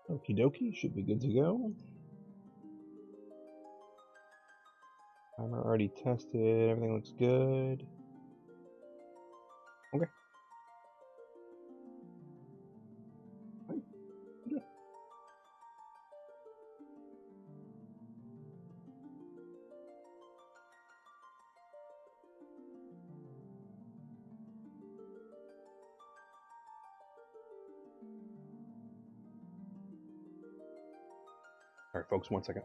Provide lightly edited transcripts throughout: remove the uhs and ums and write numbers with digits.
Okie dokie, should be good to go. Timer already tested, everything looks good. Okay. Fine. Good. Alright folks, 1 second.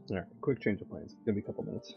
Alright, quick change of plans. It's gonna be a couple minutes.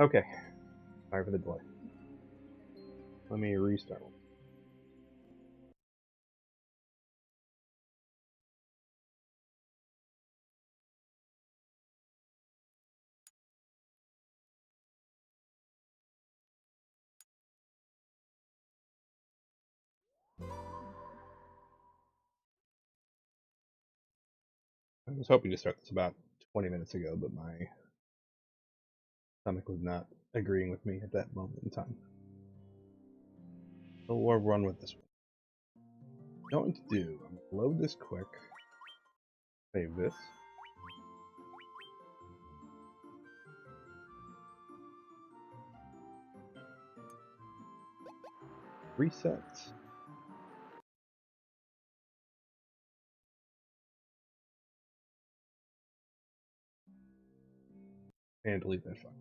Okay, sorry for the delay. Let me restart. I was hoping to start this about 20 minutes ago, but my stomach was not agreeing with me at that moment in time. So we'll run with this one. What I'm going to do, I'm going to load this quick, save this. Reset. And delete that file.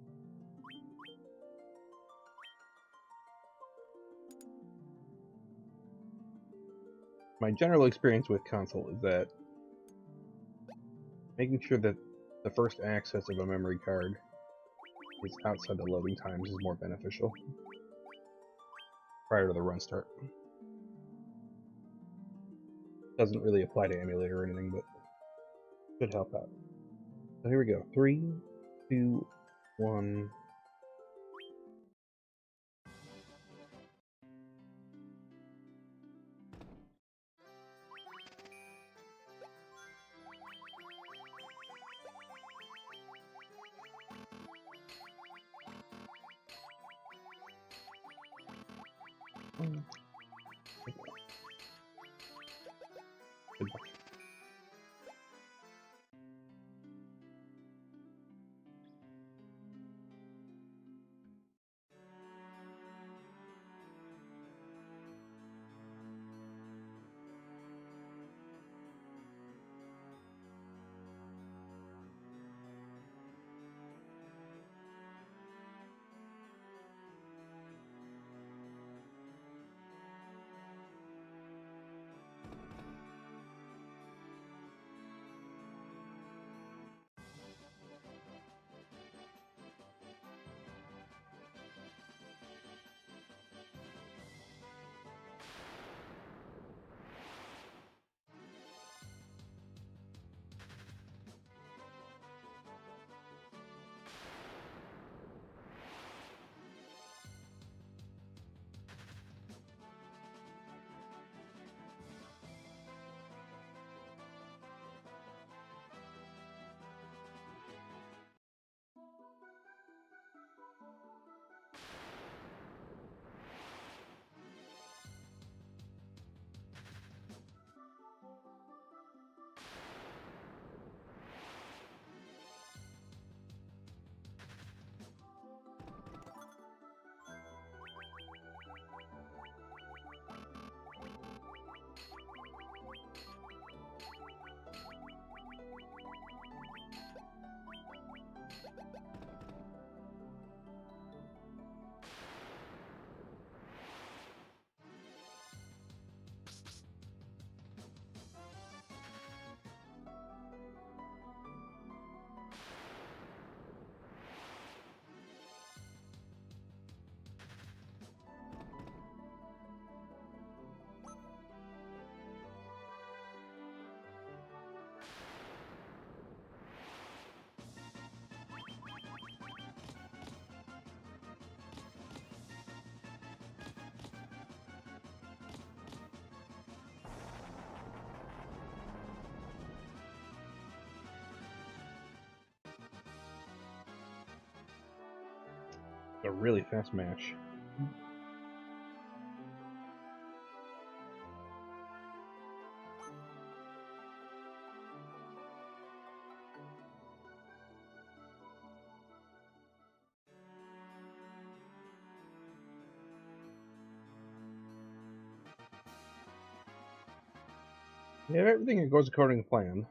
My general experience with console is that making sure that the first access of a memory card is outside the loading times is more beneficial prior to the run start. Doesn't really apply to emulator or anything, but should help out. So here we go. 3, 2, 1. Goodbye. A really fast match. Yeah, if everything goes according to plan,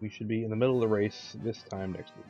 we should be in the middle of the race this time next week.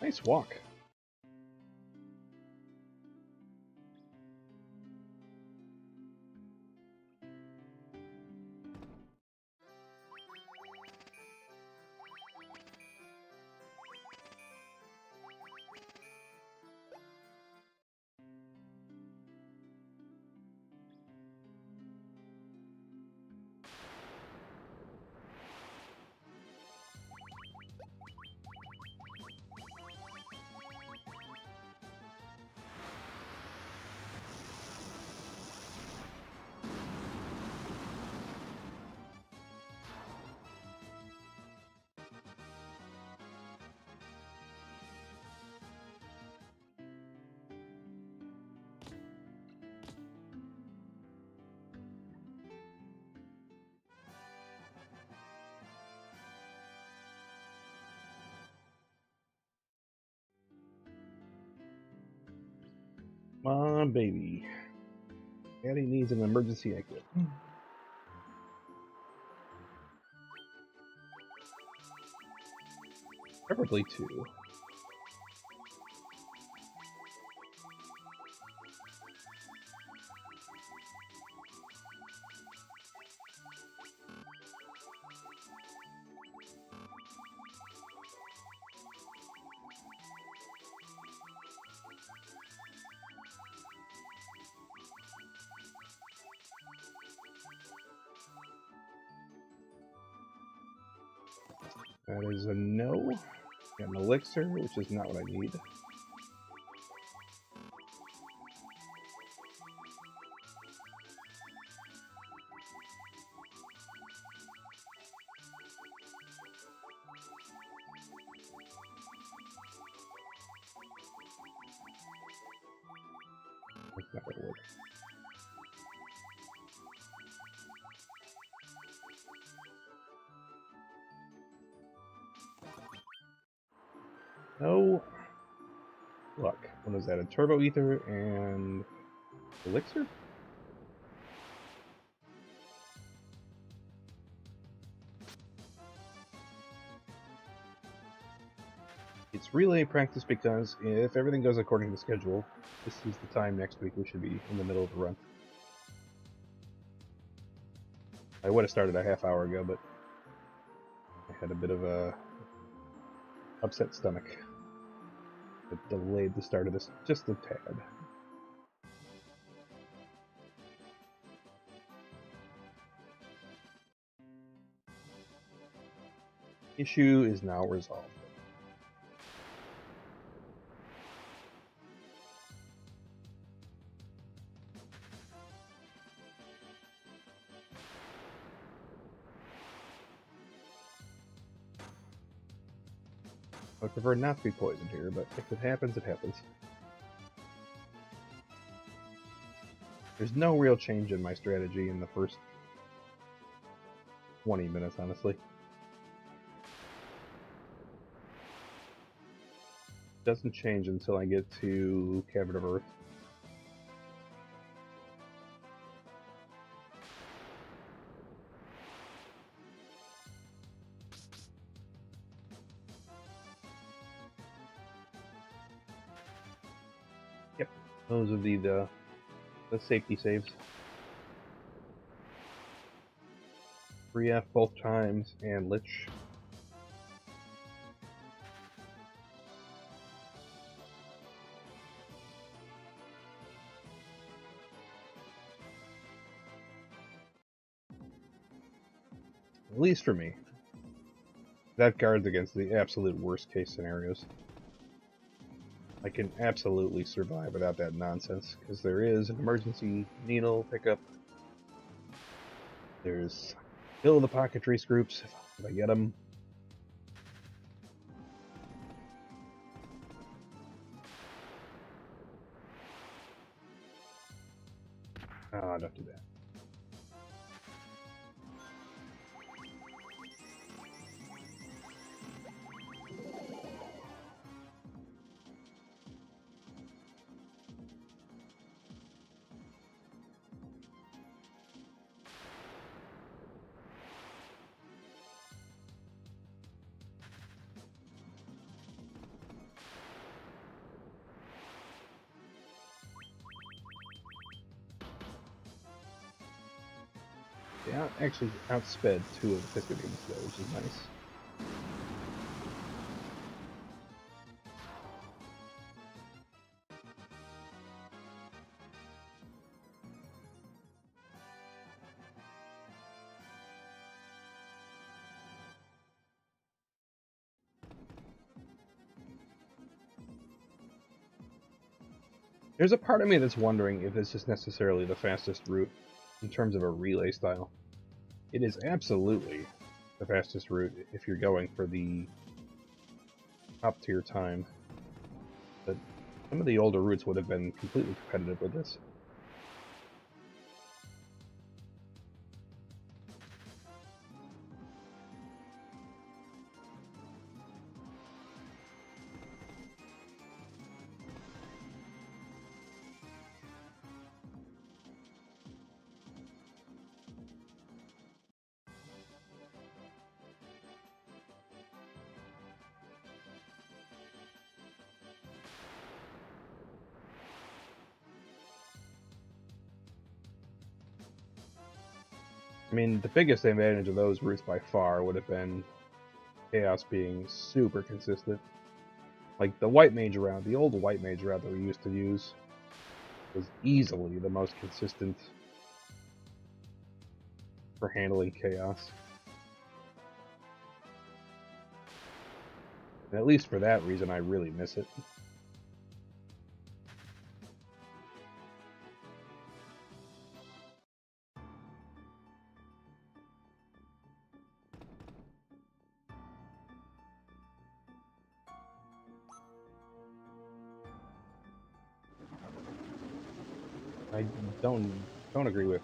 Nice walk. Come on, baby. Daddy needs an emergency exit. Preferably two. That is a no. Got an elixir, which is not what I need. That's not gonna work. No luck. What is that? A turbo ether and elixir? It's relay practice because if everything goes according to schedule, this is the time next week we should be in the middle of the run. I would have started a half hour ago, but I had a bit of a upset stomach. It delayed the start of this just a tad. Issue is now resolved. I prefer not to be poisoned here, but if it happens, it happens. There's no real change in my strategy in the first 20 minutes, honestly. Doesn't change until I get to Cavern of Earth. Yep, those would be the safety saves. 3F both times and Lich. At least for me. That guards against the absolute worst case scenarios. I can absolutely survive without that nonsense, because there is an emergency needle pickup. There's fill the pocket trace groups if I get them. Ah, don't do that. actually outsped 2 of the Piston Beams though, which is nice. There's a part of me that's wondering if this is necessarily the fastest route in terms of a relay style. It is absolutely the fastest route if you're going for the top tier time. But some of the older routes would have been completely competitive with this. I mean, the biggest advantage of those routes by far would have been Chaos being super consistent. Like the White Mage route, the old White Mage route that we used to use was easily the most consistent for handling Chaos. And at least for that reason, I really miss it. I don't agree with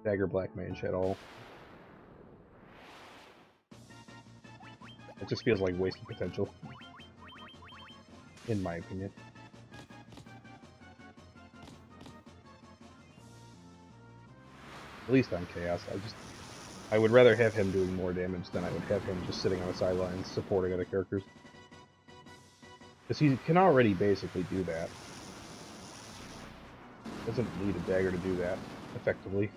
Dagger Black Mage at all. It just feels like wasted potential, in my opinion. At least on Chaos, I would rather have him doing more damage than I would have him just sitting on the sidelines supporting other characters. Because he can already basically do that. Doesn't need a dagger to do that effectively.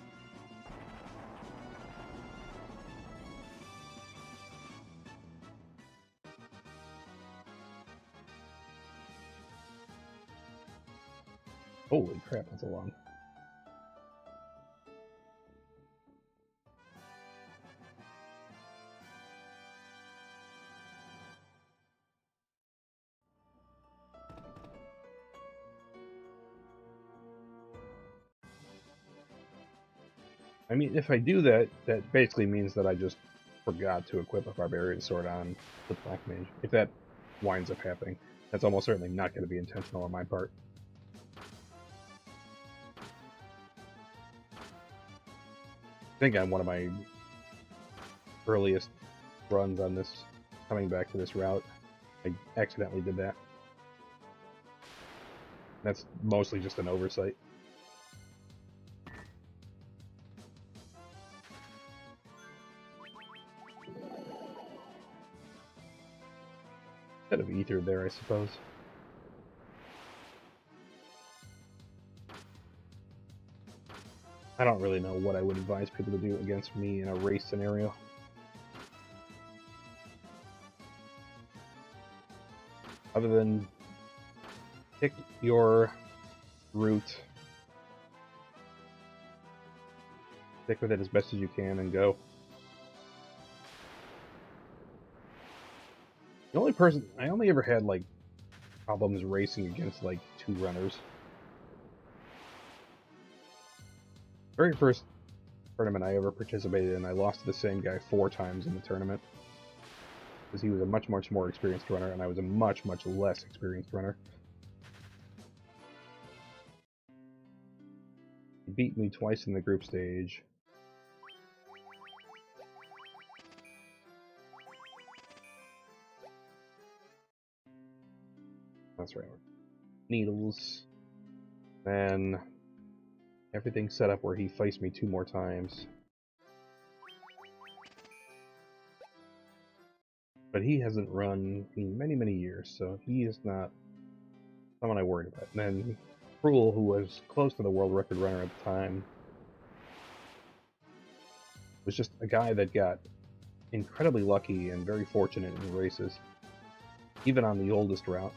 Holy crap, that's a long. I mean, if I do that, that basically means that I just forgot to equip a Barbarian Sword on the Black Mage. If that winds up happening, that's almost certainly not going to be intentional on my part. I think on one of my earliest runs on this, coming back to this route, I accidentally did that. That's mostly just an oversight. Bit of ether there, I suppose. I don't really know what I would advise people to do against me in a race scenario. Other than pick your route, stick with it as best as you can, and go. The only person I only ever had like problems racing against like 2 runners. Very first tournament I ever participated in, I lost to the same guy 4 times in the tournament. Because he was a much more experienced runner, and I was a much less experienced runner. He beat me twice in the group stage. That's right. Needles. Then everything set up where he faced me 2 more times. But he hasn't run in many years, so he is not someone I worried about. And then Cruel, who was close to the world record runner at the time, was just a guy that got incredibly lucky and very fortunate in races. Even on the oldest route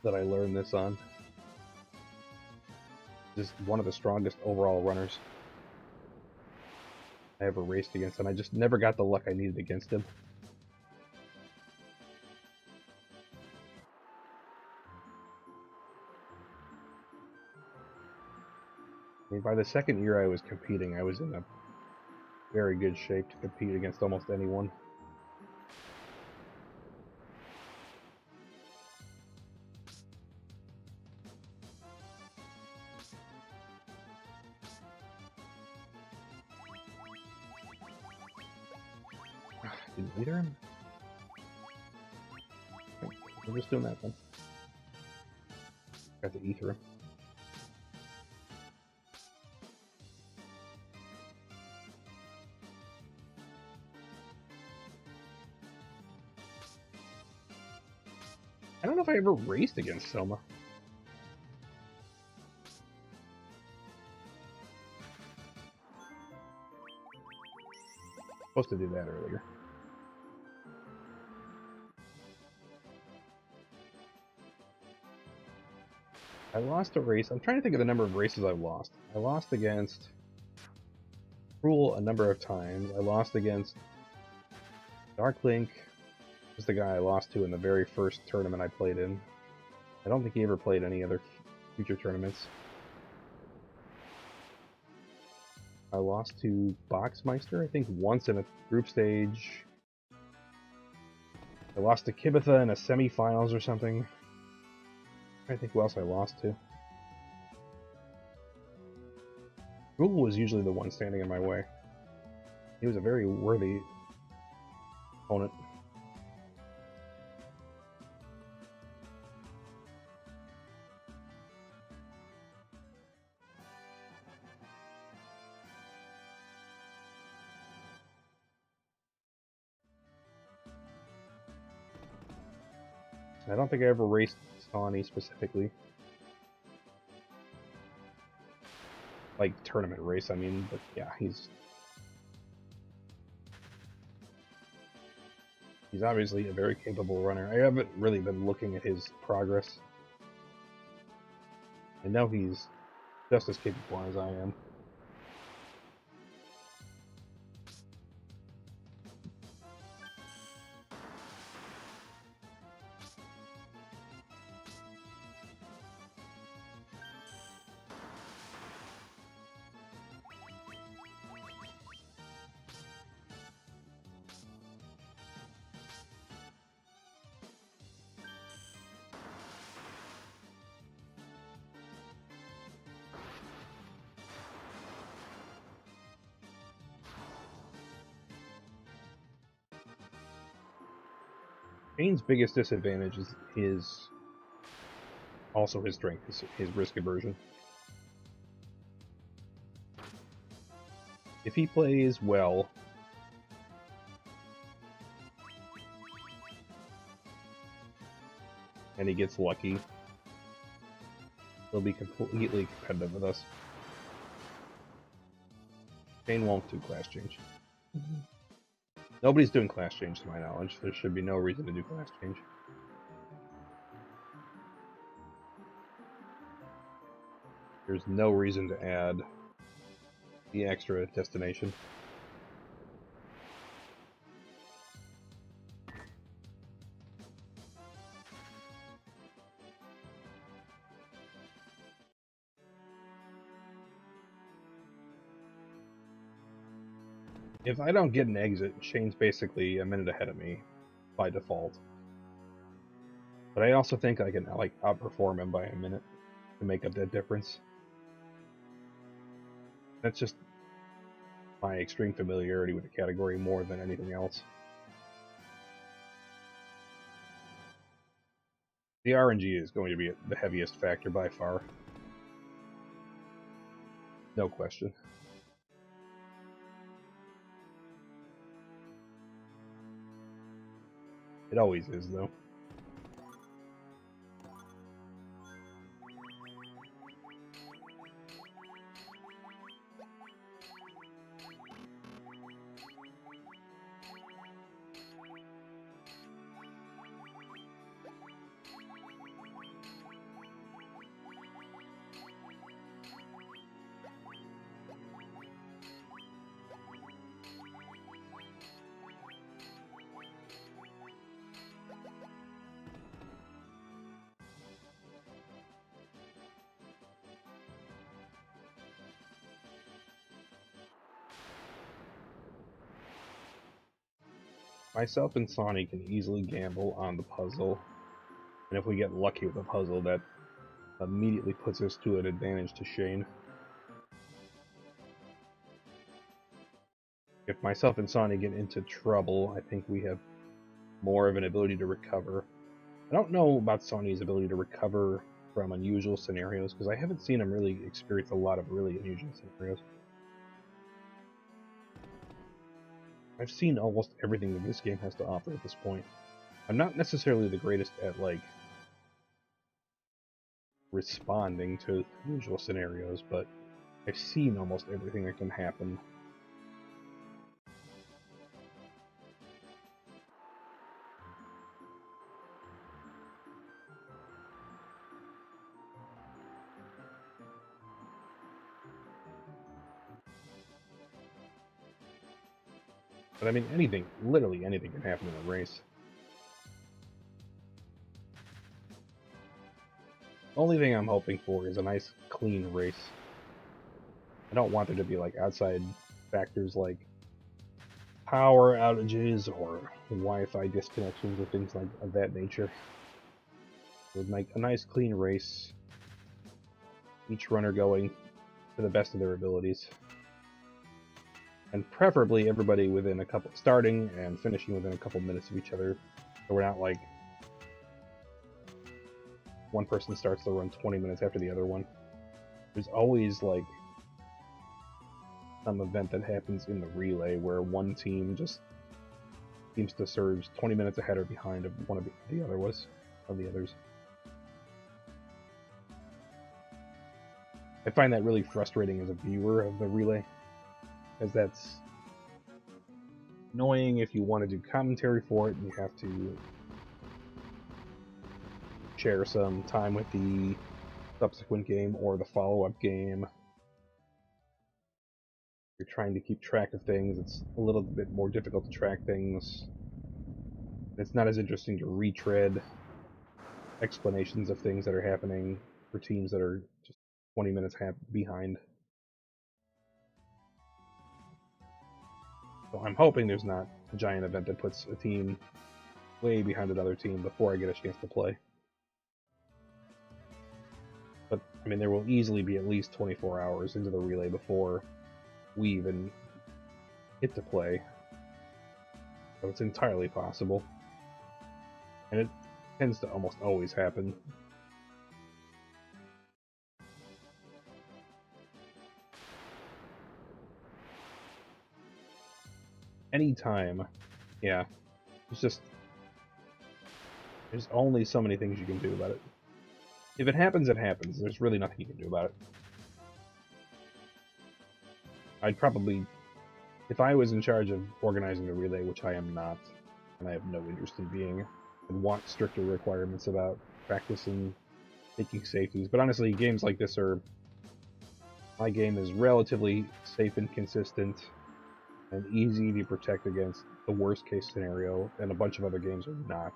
that I learned this on. Just one of the strongest overall runners I ever raced against, and I just never got the luck I needed against him. I mean, by the second year I was competing, I was in a very good shape to compete against almost anyone. Didn't either him? Okay, we're just doing that then. Got the ether. I don't know if I ever raced against Selma. Supposed to do that earlier. I lost a race. I'm trying to think of the number of races I lost. I lost against Cruel a number of times. I lost against Darklink, was the guy I lost to in the very first tournament I played in. I don't think he ever played any other future tournaments. I lost to Boxmeister, I think, once in a group stage. I lost to Kibitha in a semifinals or something. I think who else I lost to. Google was usually the one standing in my way. He was a very worthy opponent. I don't think I ever raced Sawney specifically. Like, tournament race, I mean, but yeah, he's obviously a very capable runner. I haven't really been looking at his progress. I know he's just as capable as I am. Shane's biggest disadvantage is also his strength, his risk aversion. If he plays well, and he gets lucky, he'll be completely competitive with us. Shane won't do class change. Nobody's doing class change to my knowledge. There should be no reason to do class change. There's no reason to add the extra destination. If I don't get an exit, Shane's basically a minute ahead of me by default. But I also think I can outperform him by a minute to make up that difference. That's just my extreme familiarity with the category more than anything else. The RNG is going to be the heaviest factor by far. No question. It always is, though. Myself and Sonny can easily gamble on the puzzle, and if we get lucky with the puzzle, that immediately puts us to an advantage to Shane. If myself and Sonny get into trouble, I think we have more of an ability to recover. I don't know about Sonny's ability to recover from unusual scenarios, because I haven't seen him really experience a lot of really unusual scenarios. I've seen almost everything that this game has to offer at this point. I'm not necessarily the greatest at, like, responding to unusual scenarios, but I've seen almost everything that can happen. But I mean, anything, literally anything can happen in a race. Only thing I'm hoping for is a nice, clean race. I don't want there to be, like, outside factors like power outages or Wi-Fi disconnections or things like of that nature. It would make a nice, clean race. Each runner going to the best of their abilities. And preferably everybody within starting and finishing within a couple minutes of each other. So we're not like one person starts the run 20 minutes after the other one. There's always like some event that happens in the relay where one team just seems to surge 20 minutes ahead or behind of one of the others. I find that really frustrating as a viewer of the relay, as that's annoying if you want to do commentary for it and you have to share some time with the subsequent game or the follow-up game. You're trying to keep track of things, it's a little bit more difficult to track things. It's not as interesting to retread explanations of things that are happening for teams that are just 20 minutes behind. So I'm hoping there's not a giant event that puts a team way behind another team before I get a chance to play. But, I mean, there will easily be at least 24 hours into the relay before we even get to play. So it's entirely possible. And it tends to almost always happen. Anytime. Yeah. It's just... there's only so many things you can do about it. If it happens, it happens. There's really nothing you can do about it. I'd probably... if I was in charge of organizing the relay, which I am not, and I have no interest in being, I'd want stricter requirements about practice and taking safeties. But honestly, games like this are... my game is relatively safe and consistent, and easy to protect against the worst case scenario, and a bunch of other games are not.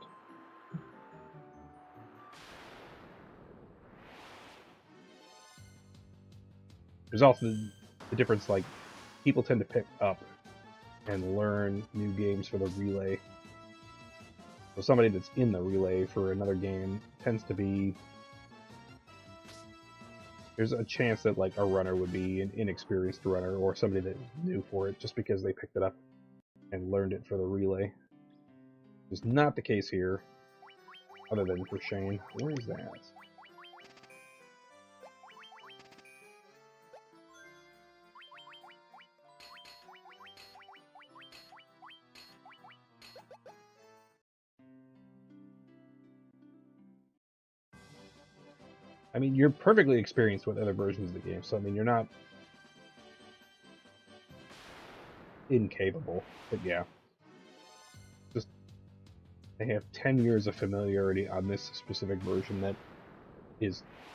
There's also the difference, like, people tend to pick up and learn new games for the relay. So somebody that's in the relay for another game tends to be... there's a chance that, like, a runner would be an inexperienced runner or somebody that is new for it just because they picked it up and learned it for the relay. It's not the case here, other than for Shane. Where is that? I mean, you're perfectly experienced with other versions of the game, so I mean, you're not incapable, but yeah. Just, I have 10 years of familiarity on this specific version that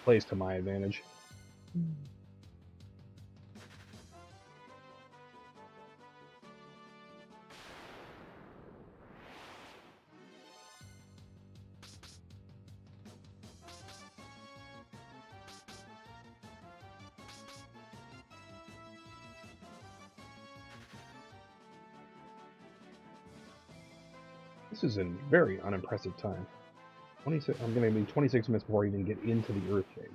plays to my advantage. This is a very unimpressive time. 26. I'm going to be 26 minutes before I even get into the Earth Cave.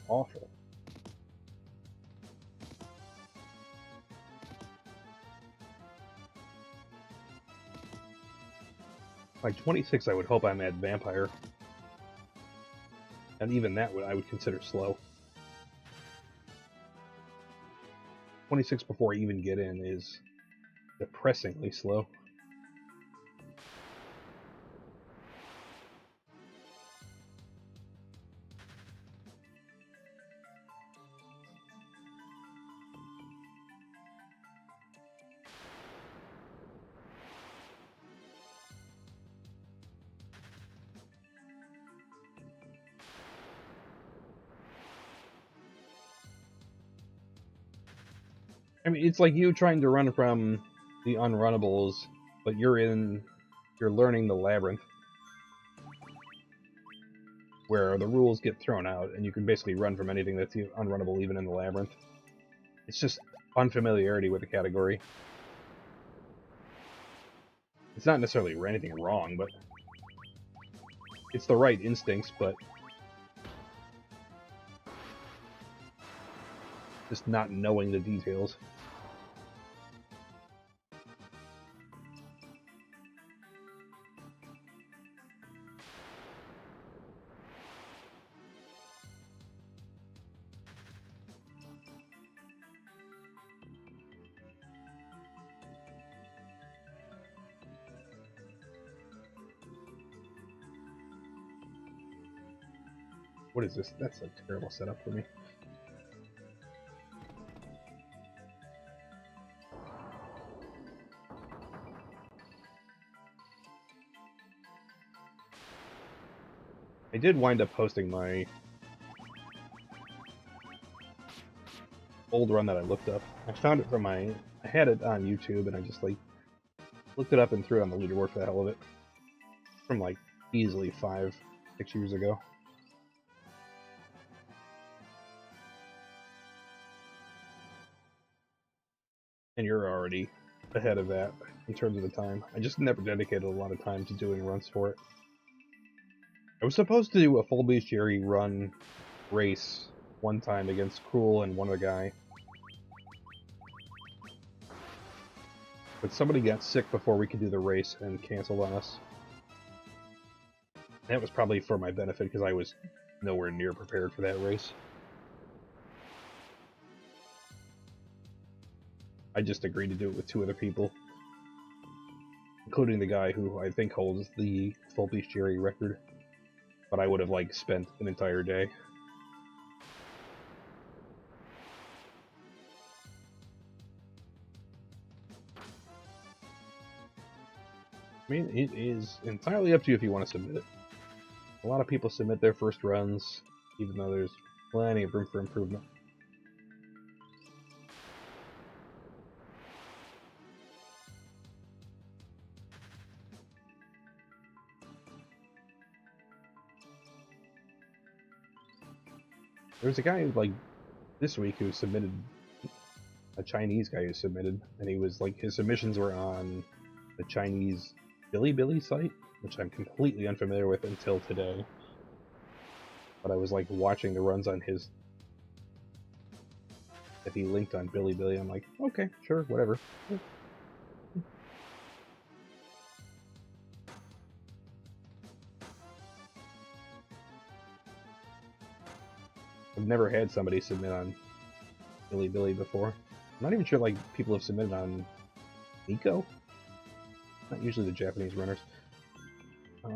Awful. By 26, I would hope I'm at Vampire. And even that I would consider slow. 26 before I even get in is depressingly slow. I mean, it's like you trying to run from the unrunnables, but you're learning the labyrinth, where the rules get thrown out, and you can basically run from anything that's unrunnable even in the labyrinth. It's just unfamiliarity with the category. It's not necessarily anything wrong, but it's the right instincts, but just not knowing the details. What is this? That's a terrible setup for me. I did wind up posting my old run that I looked up. I found it from I had it on YouTube, and I just like looked it up and threw it on the leaderboard for the hell of it. From like easily 5-6 years ago. And you're already ahead of that in terms of the time. I just never dedicated a lot of time to doing runs for it. I was supposed to do a full bestiary run race one time against Cruel and one other guy. But somebody got sick before we could do the race and canceled on us. That was probably for my benefit because I was nowhere near prepared for that race. I just agreed to do it with 2 other people, including the guy who I think holds the full bestiary record. But I would have like spent an entire day. I mean, it is entirely up to you if you want to submit it. A lot of people submit their first runs, even though there's plenty of room for improvement. There's a guy like this week who submitted, a Chinese guy who submitted, and he was like, his submissions were on the Chinese Bilibili site, which I'm completely unfamiliar with until today. But I was like watching the runs on his, that he linked on Bilibili. I'm like, okay, sure, whatever. I've never had somebody submit on Bilibili before. I'm not even sure like people have submitted on Nico. Not usually the Japanese runners. A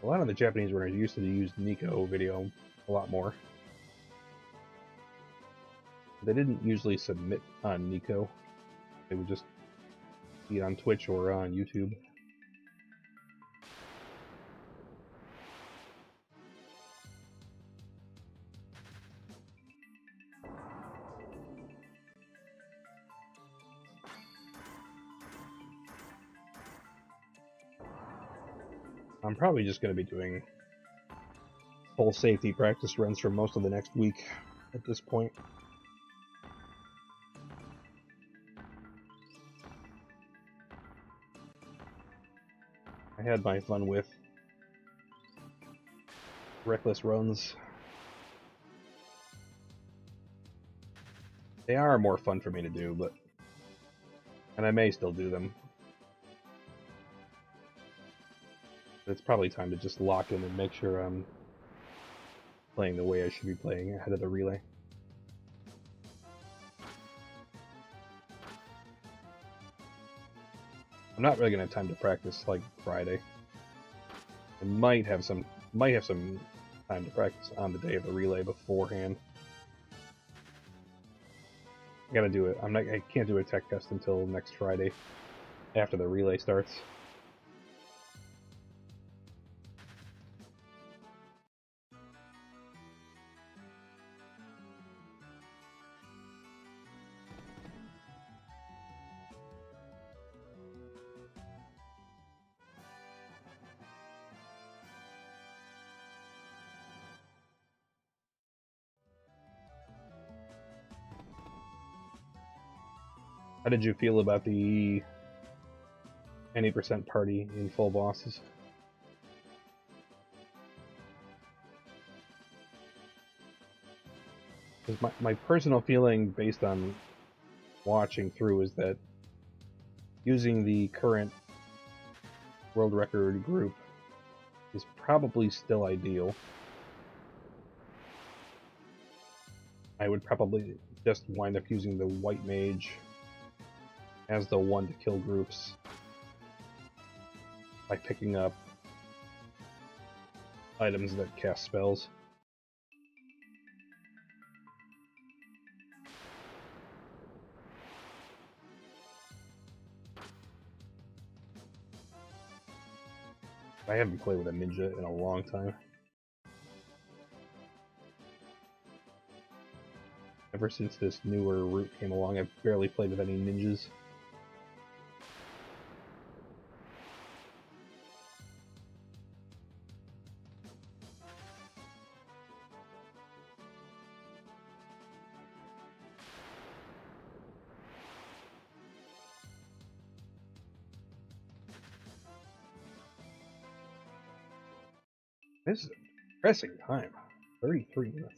lot of the Japanese runners used to use Nico video a lot more. They didn't usually submit on Nico. They would just be on Twitch or on YouTube. I'm probably just going to be doing full safety practice runs for most of the next week at this point. had my fun with reckless runs. They are more fun for me to do, and I may still do them. But it's probably time to just lock in and make sure I'm playing the way I should be playing ahead of the relay. I'm not really gonna have time to practice like Friday. I might have some time to practice on the day of the relay beforehand. I gotta do it. I can't do a tech test until next Friday, after the relay starts. How did you feel about the any percent party in full bosses? Because my personal feeling, based on watching through, is that using the current world record group is probably still ideal. I would probably just wind up using the white mage as the one to kill groups by picking up items that cast spells. I haven't played with a ninja in a long time. Ever since this newer route came along, I've barely played with any ninjas. This is a pressing time. 33 minutes.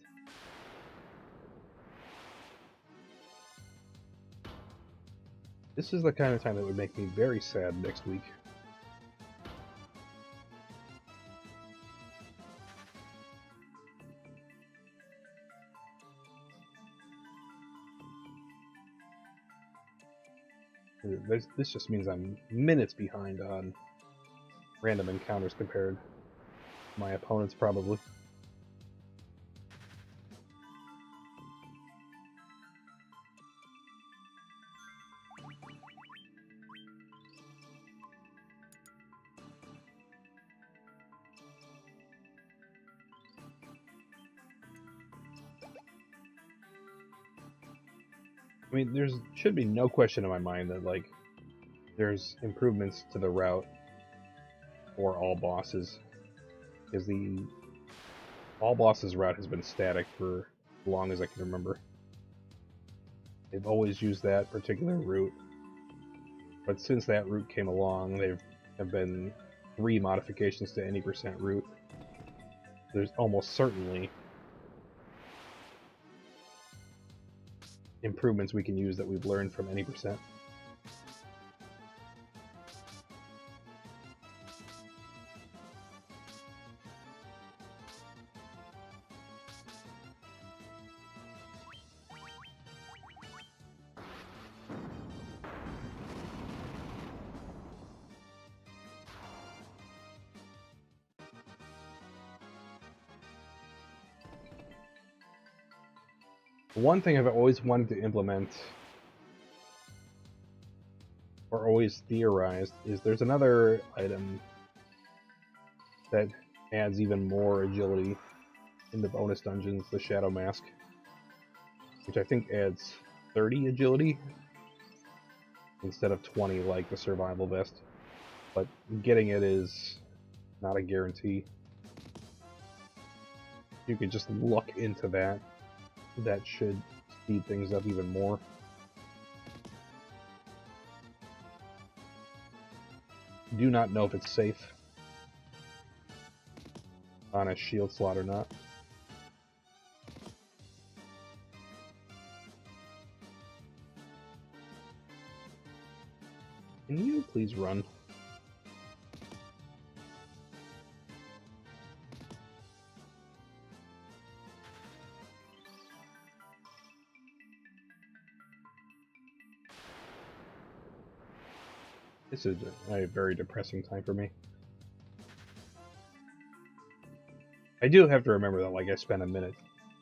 This is the kind of time that would make me very sad next week. This just means I'm minutes behind on random encounters compared to my opponents, probably. I mean, there should be no question in my mind that, like, there's improvements to the route for all bosses, because the all bosses route has been static for as long as I can remember. They've always used that particular route, but since that route came along, there have been 3 modifications to any percent route. There's almost certainly improvements we can use that we've learned from any percent. One thing I've always wanted to implement, or always theorized, is there's another item that adds even more agility in the bonus dungeons, the Shadow Mask, which I think adds 30 agility instead of 20 like the Survival Vest, but getting it is not a guarantee. You could just look into that. That should speed things up even more. Do not know if it's safe on a shield slot or not. Can you please run? This is a very depressing time for me. I do have to remember that, like, I spent a minute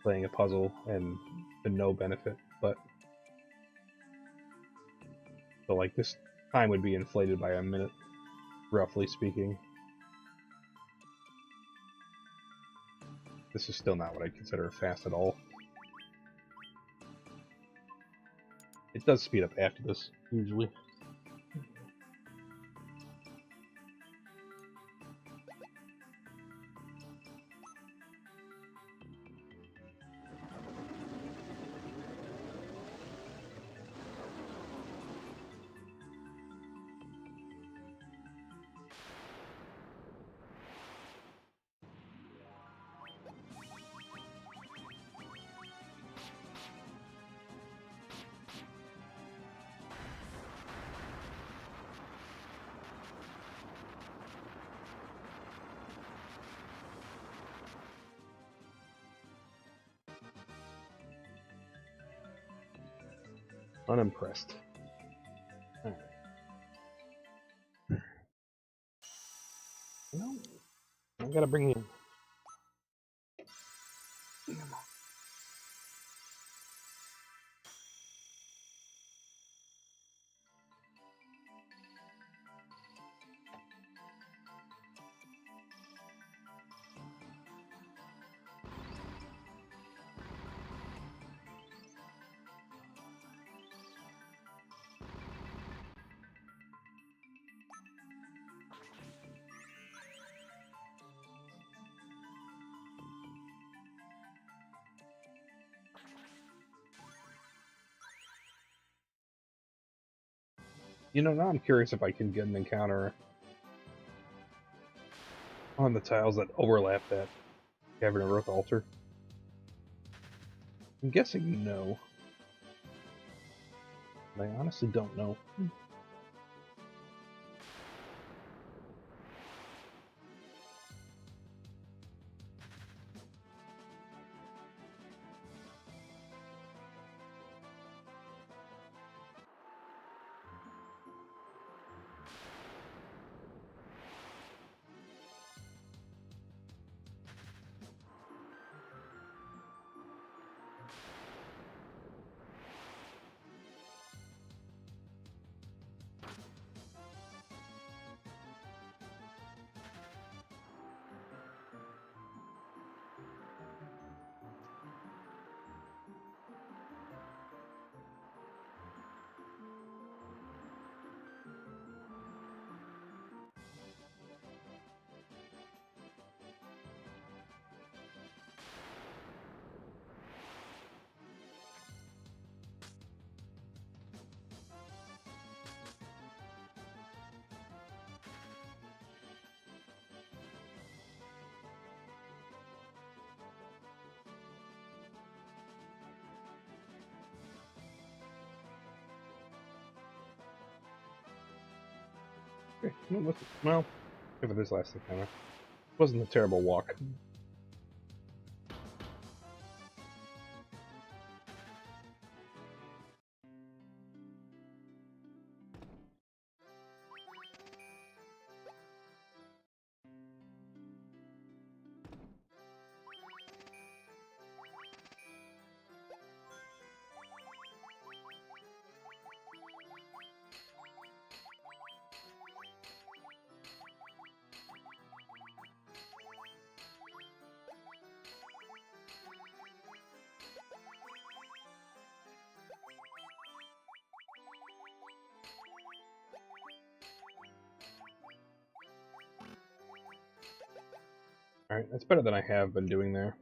playing a puzzle and to no benefit, but so like this time would be inflated by a minute, roughly speaking. This is still not what I consider fast at all. It does speed up after this, usually. Unimpressed. Alright. No, I gotta bring in. You know, now I'm curious if I can get an encounter on the tiles that overlap that Cavern of Earth altar. I'm guessing no. But I honestly don't know. Okay, well, if it is last encounter. It wasn't a terrible walk. Alright, that's better than I have been doing there.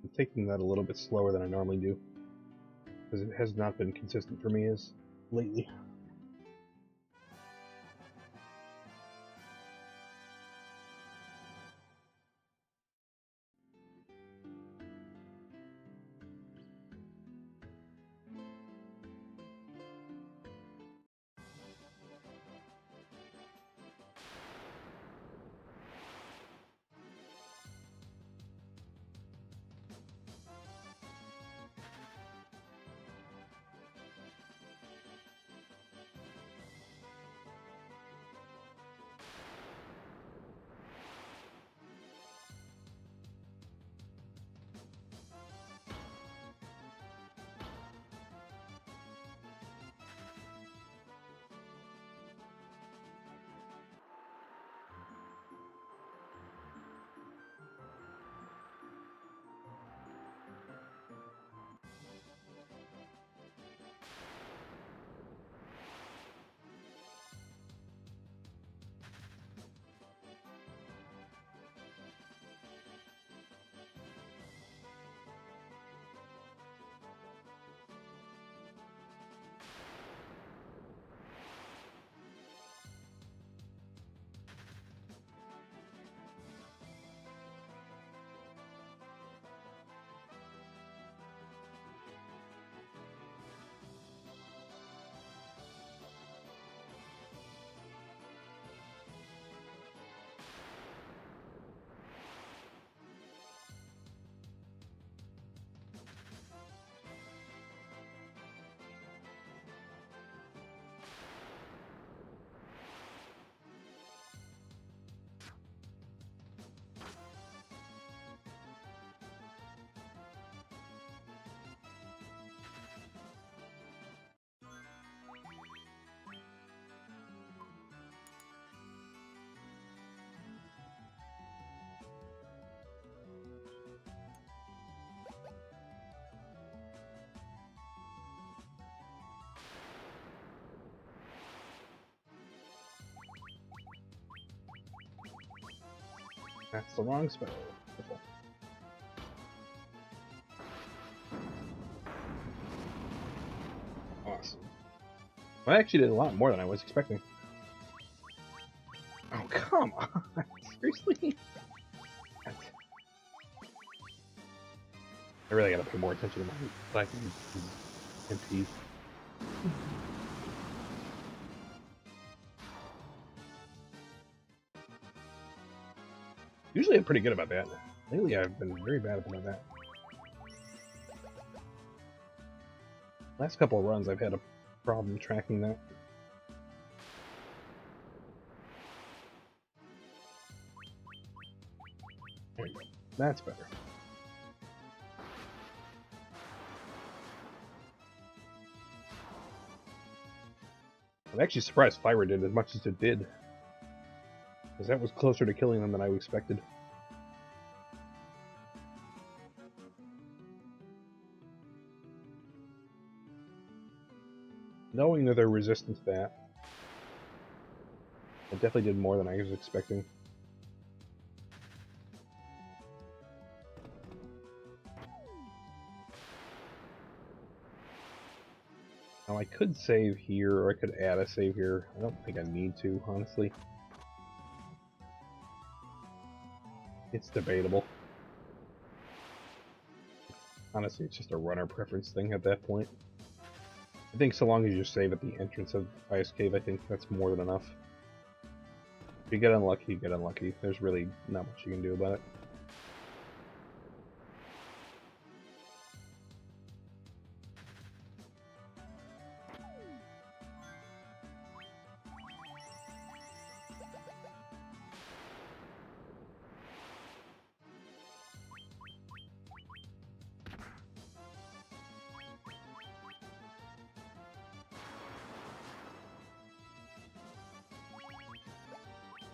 I'm taking that a little bit slower than I normally do, because it has not been consistent for me as lately. That's the wrong spell. Wonderful. Awesome. Well, I actually did a lot more than I was expecting. Oh, come on! Seriously? I really gotta pay more attention to my black MPs. Usually I'm pretty good about that. Lately I've been very bad about that. Last couple of runs I've had a problem tracking that. There you go. That's better. I'm actually surprised Fire did as much as it did. Because that was closer to killing them than I expected. Knowing that they're resistant to that, it definitely did more than I was expecting. Now I could save here, or I could add a save here. I don't think I need to, honestly. It's debatable. Honestly, it's just a runner preference thing at that point. I think so long as you save at the entrance of Ice Cave, I think that's more than enough. If you get unlucky, you get unlucky. There's really not much you can do about it.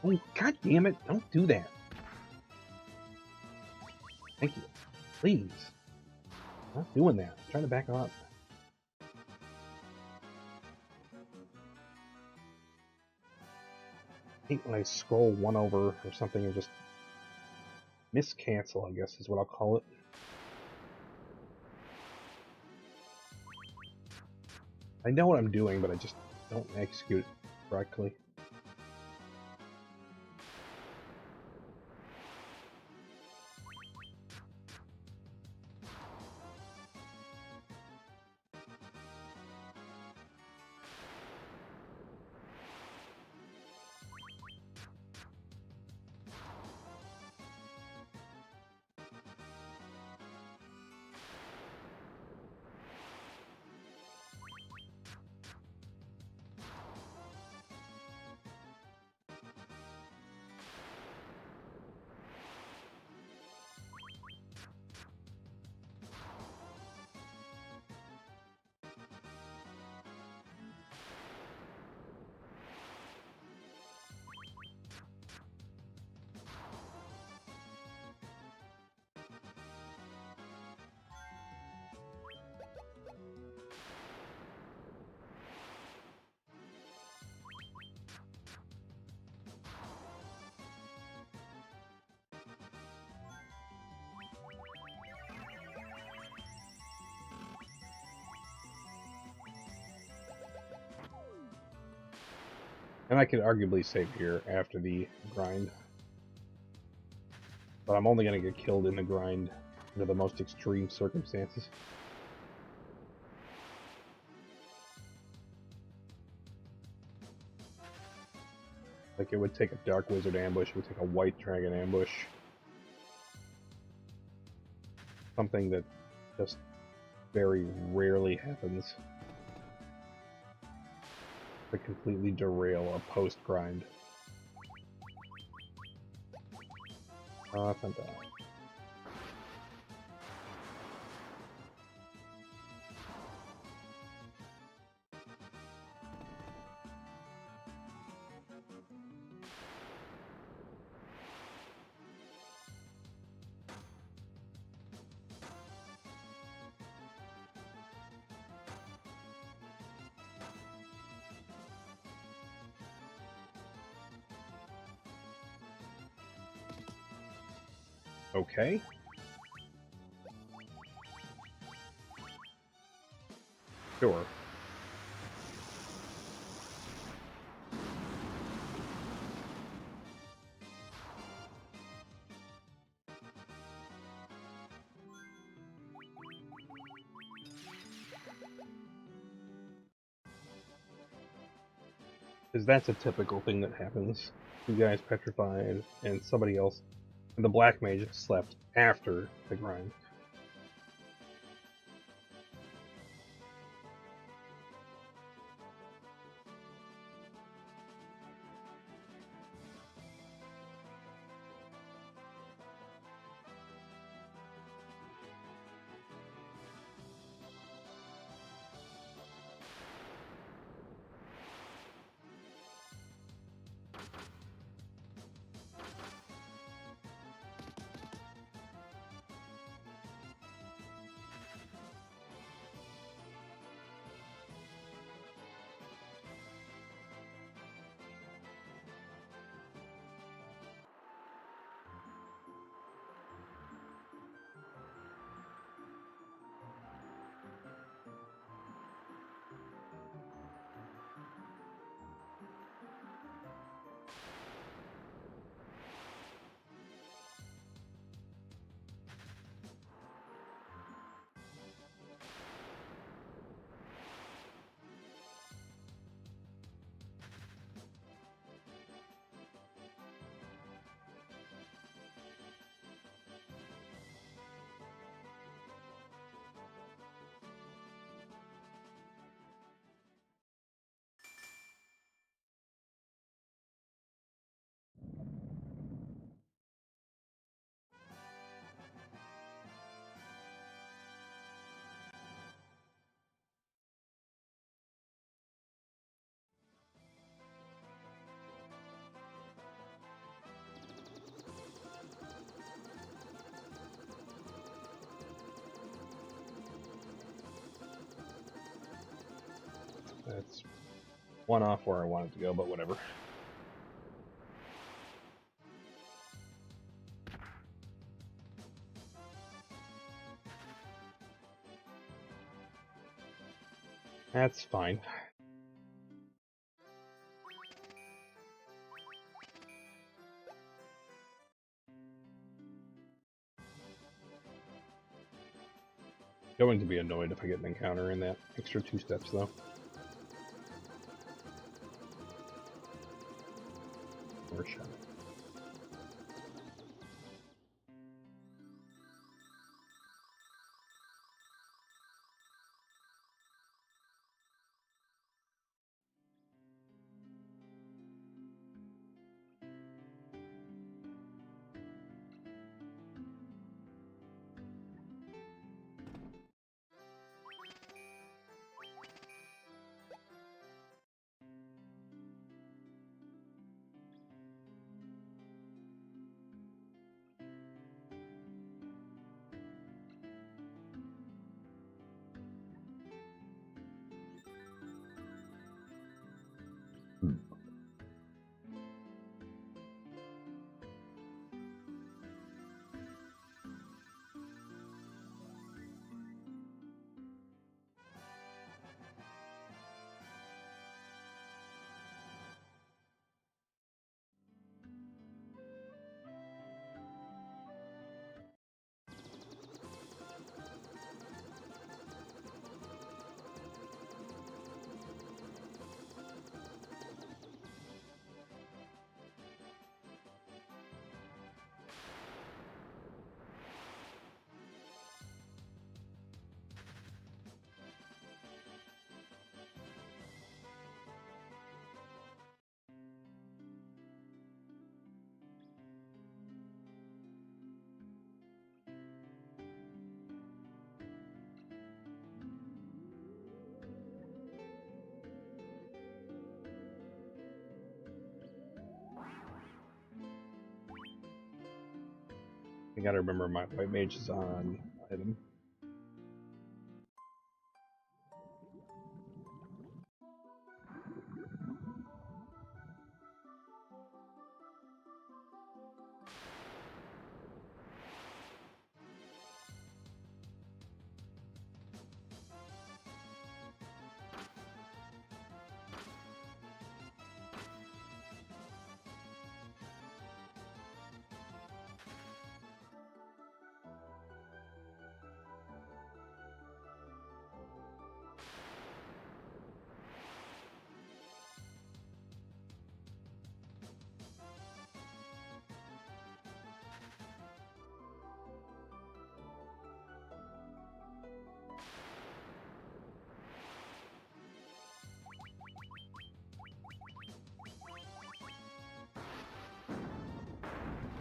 Oh, god damn it, don't do that. Thank you. Please. I'm not doing that. I'm trying to back up. I hate when I scroll one over or something and just miscancel, I guess is what I'll call it. I know what I'm doing, but I just don't execute it correctly. And I could arguably save here after the grind. But I'm only going to get killed in the grind under the most extreme circumstances. Like it would take a Dark Wizard ambush, it would take a White Dragon ambush. Something that just very rarely happens to completely derail a post-grind. Fantastic. Okay. Sure. Because that's a typical thing that happens. You guys petrified, and somebody else, and the black mage slept after the grind. That's one off where I wanted to go, but whatever. That's fine. Going to be annoyed if I get an encounter in that extra 2 steps, though. Or shot. I gotta remember my white mage is on item.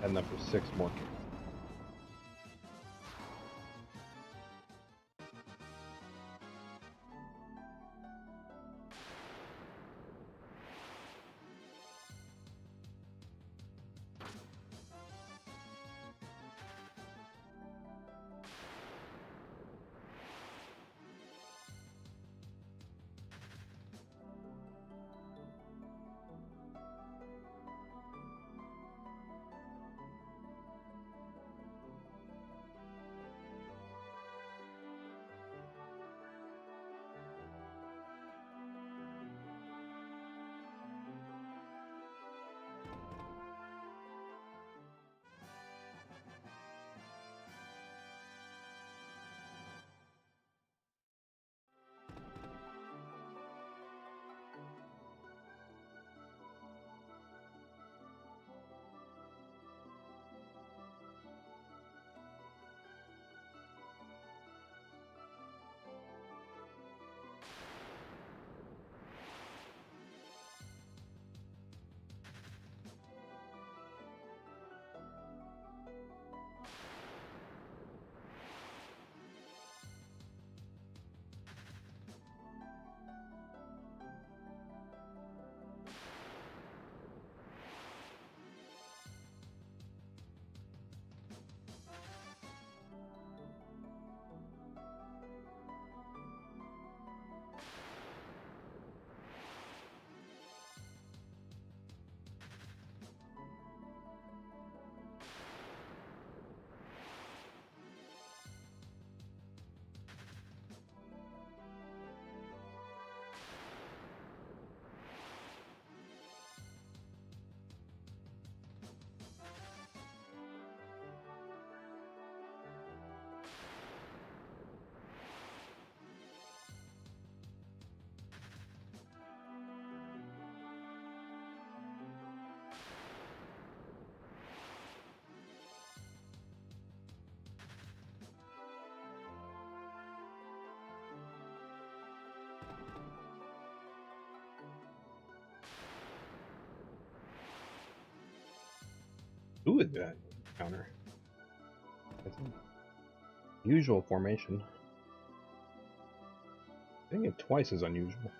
Had enough for 6 more kills. Who is that counter? That's an usual formation. Doing it twice is unusual.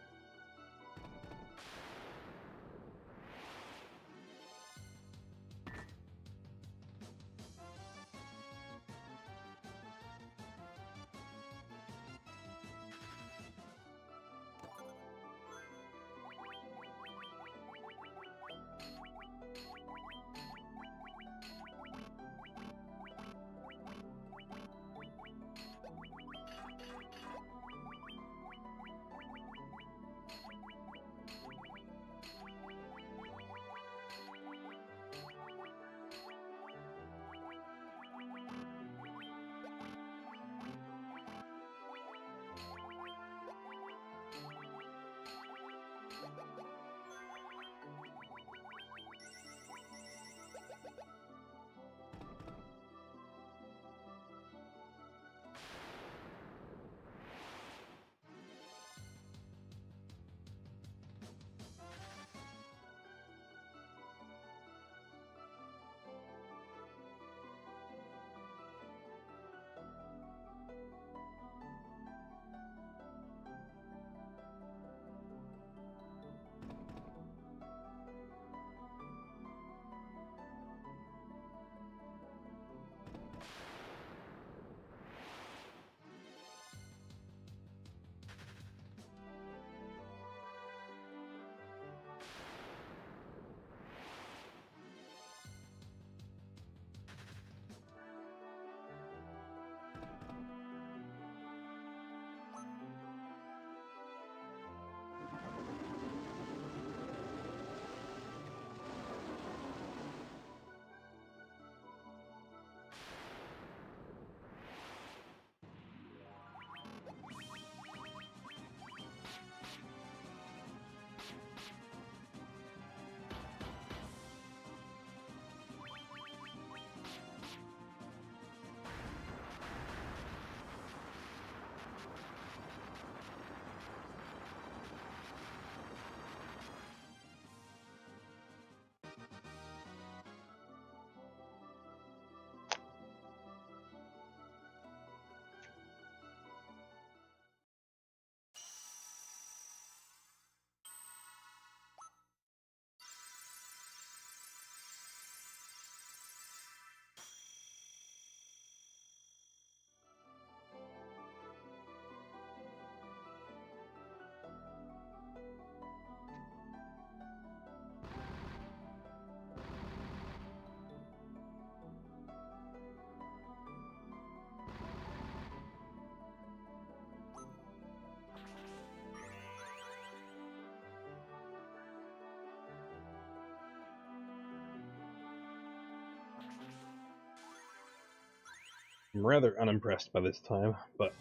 I'm rather unimpressed by this time, but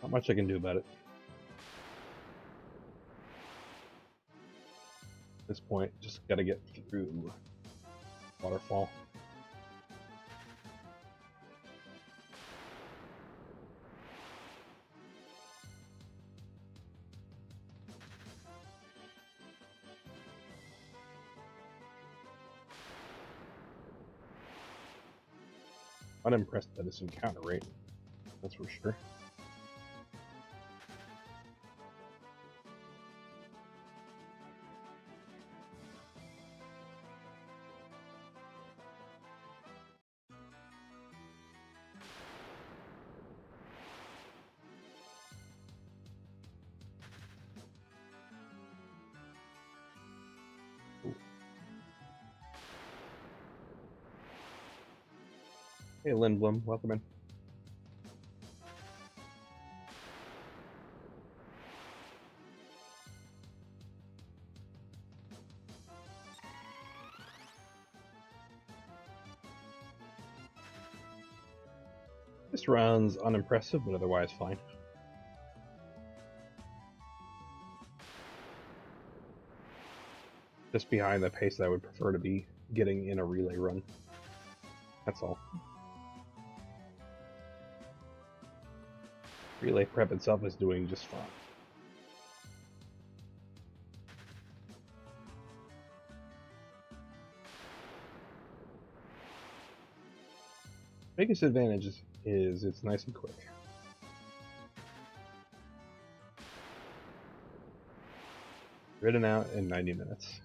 not much I can do about it. At this point, just gotta get through waterfall. Unimpressed by this encounter rate, that's for sure. Ooh. Hey Lindblom, welcome in. This round's unimpressive, but otherwise fine. Just behind the pace that I would prefer to be getting in a relay run. That's all. Relay prep itself is doing just fine. Biggest advantage is it's nice and quick. Written out in 90 minutes.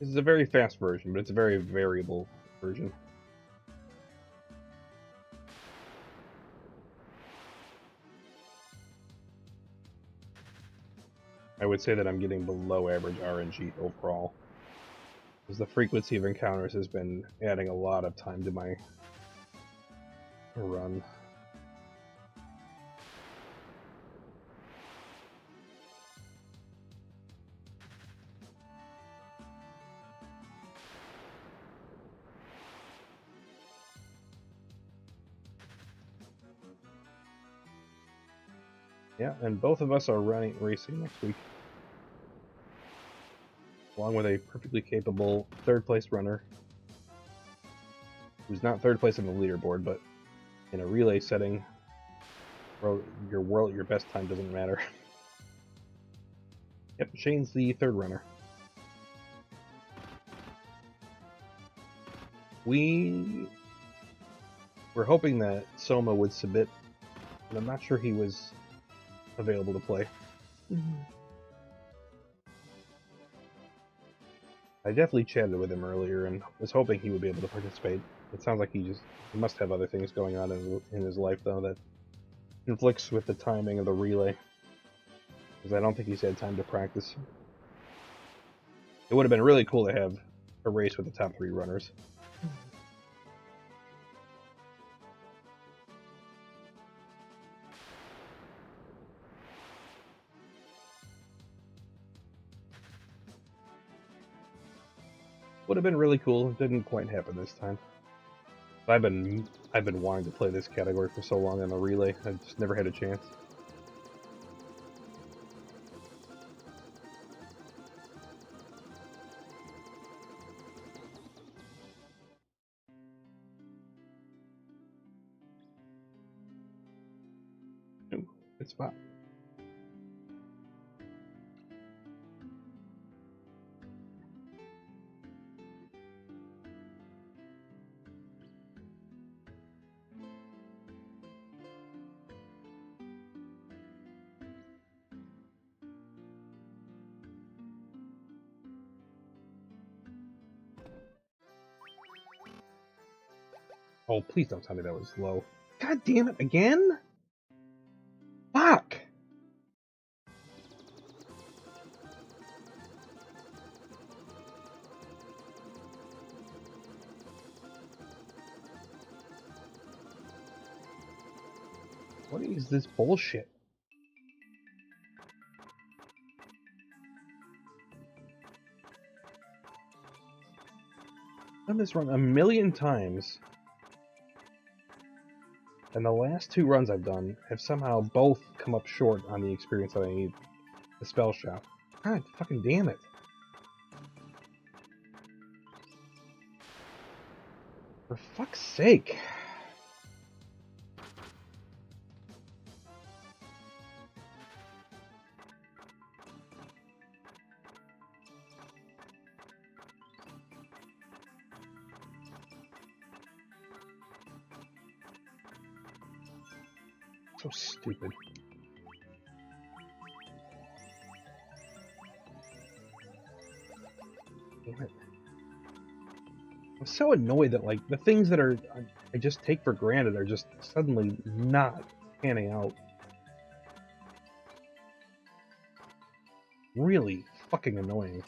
This is a very fast version, but it's a very variable version. I would say that I'm getting below average RNG overall, because the frequency of encounters has been adding a lot of time to my run. Yeah, and both of us are racing next week, along with a perfectly capable third place runner, who's not third place on the leaderboard, but in a relay setting, your best time doesn't matter. Yep, Shane's the third runner. We were hoping that Soma would submit, but I'm not sure he was available to play. I definitely chatted with him earlier and was hoping he would be able to participate. It sounds like he must have other things going on in his life, though, that conflicts with the timing of the relay, because I don't think he's had time to practice. It would have been really cool to have a race with the top 3 runners. Would have been really cool. It didn't quite happen this time. I've been I've been wanting to play this category for so long on the relay. I've just never had a chance. Ooh, good spot. Oh, please don't tell me that was low. God damn it, again? Fuck! What is this bullshit? I've done this run a million times. And the last two runs I've done have somehow both come up short on the experience that I need. The spell shop. God fucking damn it. For fuck's sake. So stupid. Damn it. I'm so annoyed that, like, the things that are I just take for granted are just suddenly not panning out. Really fucking annoying.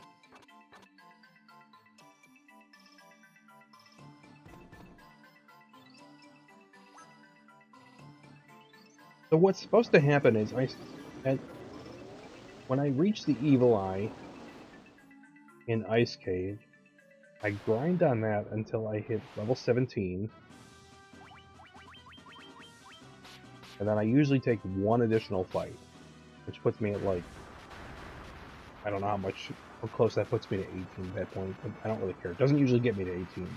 So what's supposed to happen is when I reach the evil eye in Ice Cave, I grind on that until I hit level 17, and then I usually take one additional fight, which puts me at, like, I don't know how close that puts me to 18 at that point, but I don't really care. It doesn't usually get me to 18 though.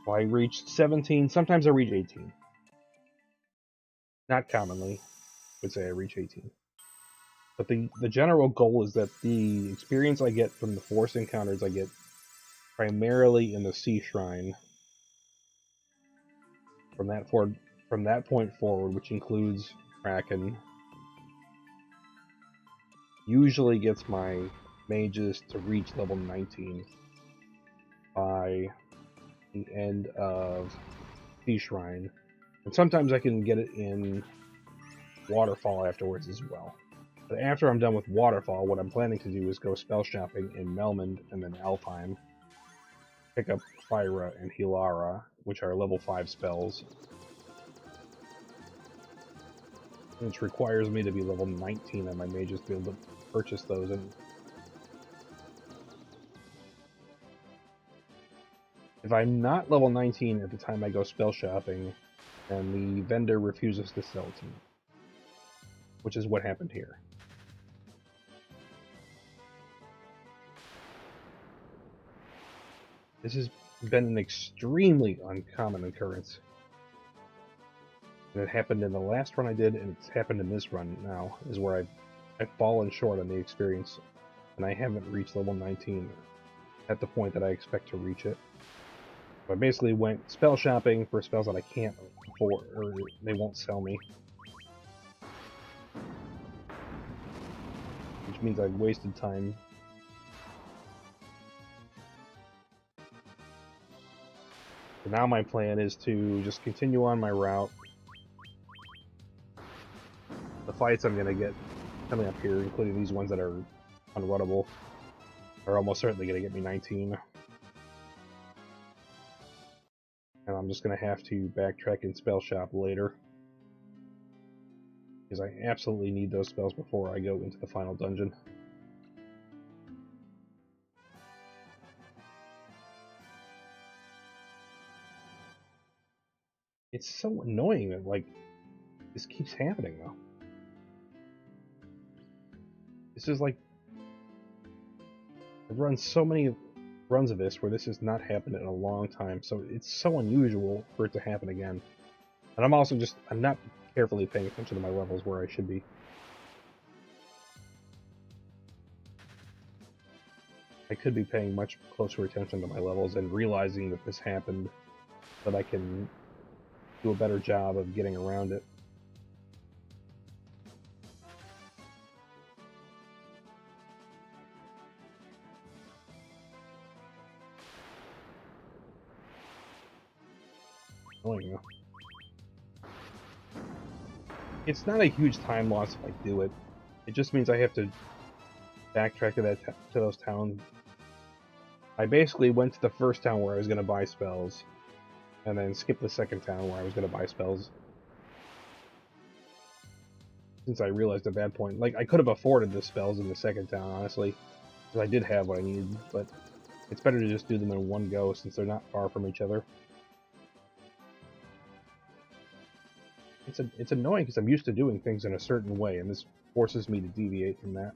So I reach 17, sometimes I reach 18. Not commonly, I would say I reach 18. But the general goal is that the experience I get from the force encounters I get primarily in the Sea Shrine from that point forward, which includes Kraken, usually gets my mages to reach level 19 by the end of Sea Shrine. And sometimes I can get it in Waterfall afterwards as well. But after I'm done with Waterfall, what I'm planning to do is go spell shopping in Melmond and then Alfheim. Pick up Fyra and Hilara, which are level 5 spells. Which requires me to be level 19 on my mages to be able to purchase those. And if I'm not level 19 at the time I go spell shopping, then the vendor refuses to sell to me. Which is what happened here. This has been an extremely uncommon occurrence. And it happened in the last run I did, and it's happened in this run now, is where I've fallen short on the experience, and I haven't reached level 19 at the point that I expect to reach it. So I basically went spell shopping for spells that I can't afford, or they won't sell me. Which means I've wasted time. So now my plan is to just continue on my route. The fights I'm going to get coming up here, including these ones that are unrunnable, are almost certainly going to get me 19. And I'm just going to have to backtrack and spell shop later. Because I absolutely need those spells before I go into the final dungeon. It's so annoying that, like, this keeps happening, though. This is like... I've run so many runs of this where this has not happened in a long time, so it's so unusual for it to happen again. And I'm also just... I'm not carefully paying attention to my levels where I should be. I could be paying much closer attention to my levels and realizing that this happened, so that I can do a better job of getting around it. Annoying, though. It's not a huge time loss if I do it. It just means I have to backtrack to those towns. I basically went to the first town where I was going to buy spells, and then skipped the second town where I was going to buy spells. Since I realized at that point, like, I could have afforded the spells in the second town, honestly, because I did have what I needed, but it's better to just do them in one go since they're not far from each other. It's annoying because I'm used to doing things in a certain way, and this forces me to deviate from that.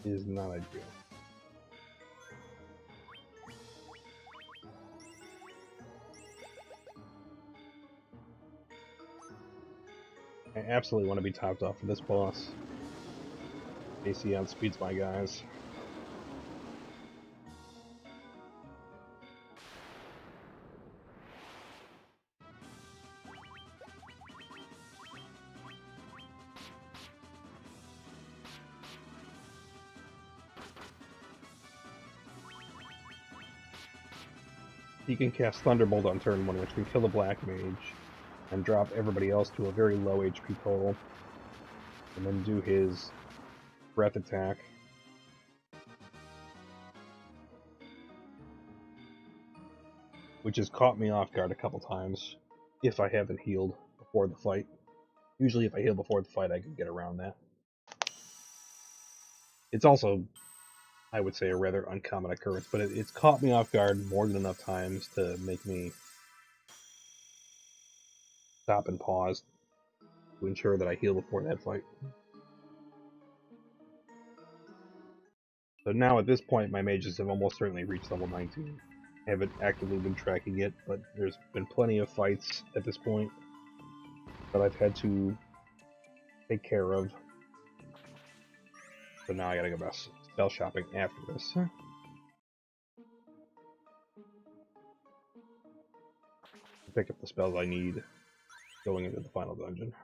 Is not ideal. I absolutely want to be topped off for this boss. AC outspeeds my guys. You can cast Thunderbolt on turn 1, which can kill the Black Mage, and drop everybody else to a very low HP total, and then do his breath attack. Which has caught me off guard a couple times if I haven't healed before the fight. Usually if I heal before the fight, I can get around that. It's also, I would say, a rather uncommon occurrence, but it's caught me off guard more than enough times to make me stop and pause to ensure that I heal before that fight. So now at this point, my mages have almost certainly reached level 19. I haven't actively been tracking it, but there's been plenty of fights at this point that I've had to take care of. So now I gotta go spell shopping after this. Pick up the spells I need going into the final dungeon.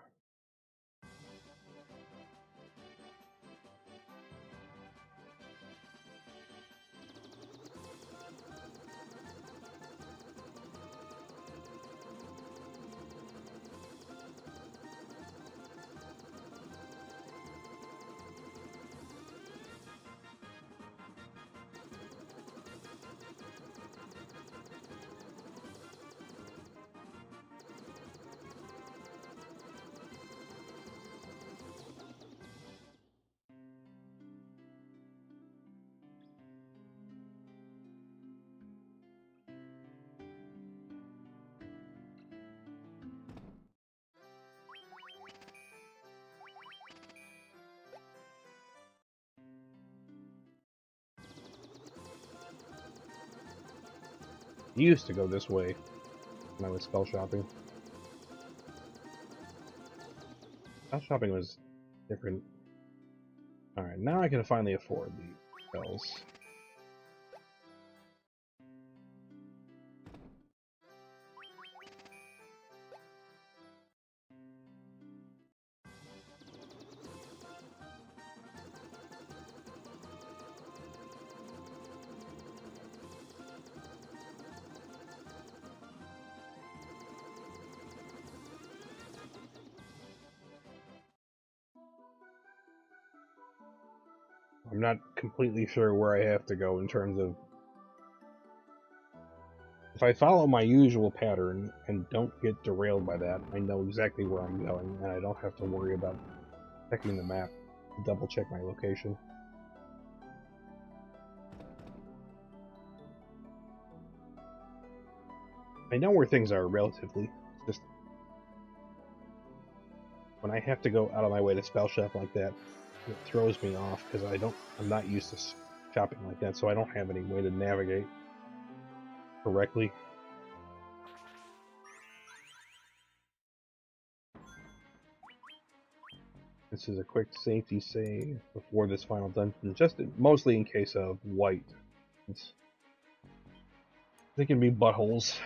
I used to go this way when I was spell shopping. Spell shopping was different. Alright, now I can finally afford the spells. I'm not completely sure where I have to go in terms of... If I follow my usual pattern and don't get derailed by that, I know exactly where I'm going, and I don't have to worry about checking the map to double check my location. I know where things are relatively, it's just when I have to go out of my way to spell shop like that, it throws me off because I'm not used to shopping like that, so I don't have any way to navigate correctly. This is a quick safety save before this final dungeon, just mostly in case of white. They can be buttholes.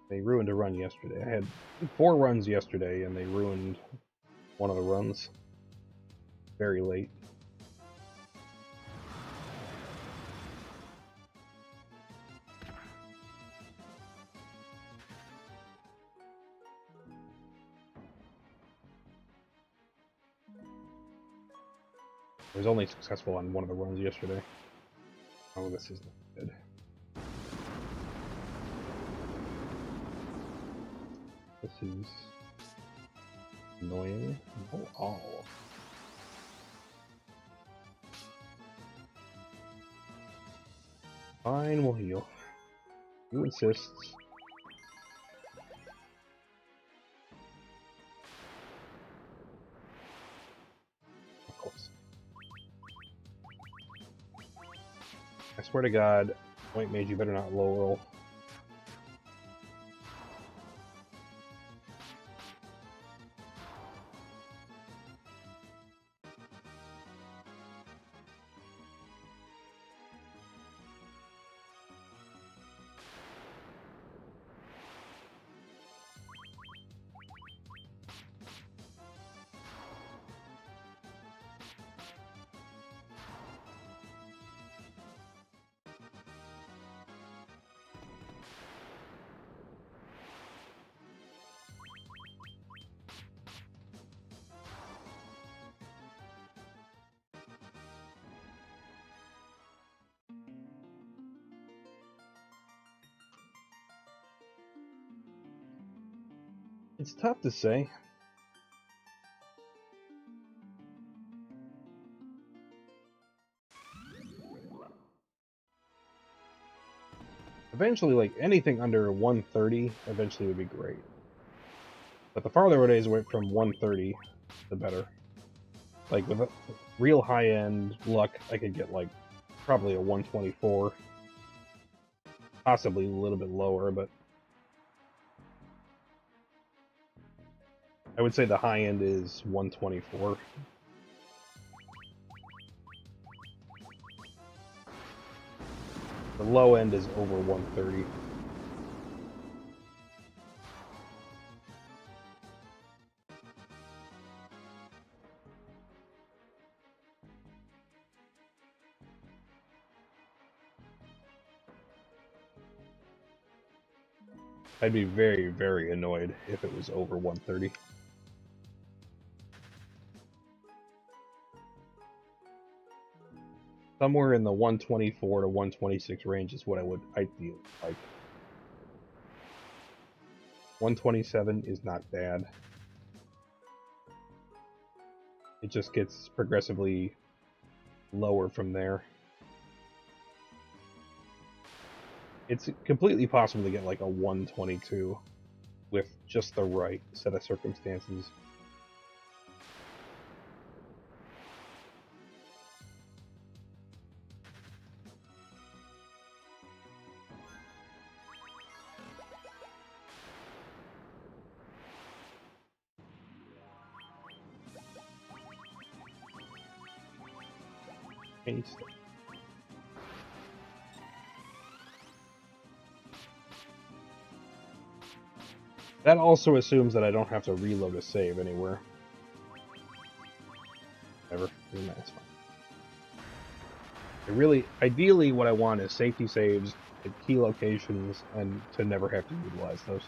They ruined a run yesterday. I had 4 runs yesterday, and they ruined one of the runs very late. I was only successful on one of the runs yesterday. Oh, this is not good. This is annoying. Oh. Fine, we'll heal. You insist. Of course. I swear to God, White Mage, you better not low roll. It's tough to say. Eventually, like, anything under 130 eventually would be great. But the farther it is away from 130, the better. Like, with a real high-end luck, I could get, like, probably a 124. Possibly a little bit lower, but I would say the high end is 124. The low end is over 130. I'd be very, very annoyed if it was over 130. Somewhere in the 124 to 126 range is what I would ideally like. 127 is not bad. It just gets progressively lower from there. It's completely possible to get like a 122 with just the right set of circumstances. Paste. That also assumes that I don't have to reload a save anywhere. Whatever, that's fine. Ideally, what I want is safety saves at key locations and to never have to utilize those.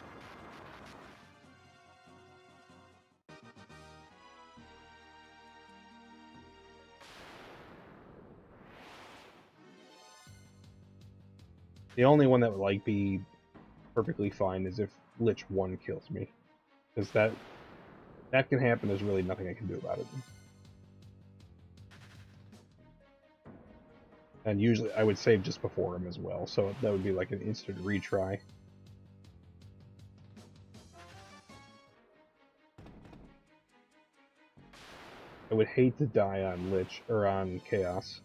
The only one that would like be perfectly fine is if Lich 1 kills me, because that can happen. There's really nothing I can do about it. And usually I would save just before him as well, so that would be like an instant retry. I would hate to die on Lich or on Chaos.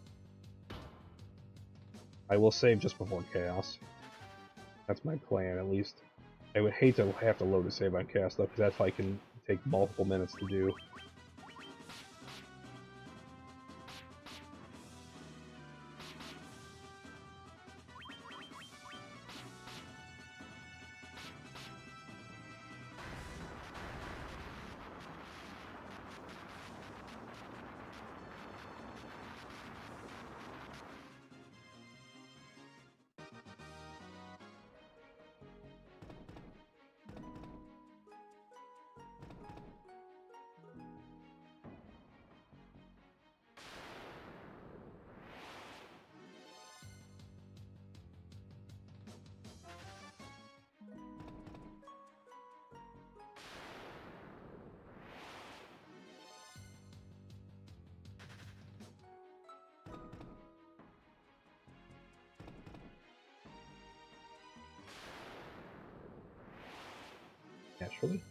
I will save just before Chaos. That's my plan, at least. I would hate to have to load a save on Chaos, though, because that's why I can take multiple minutes to do. Naturally.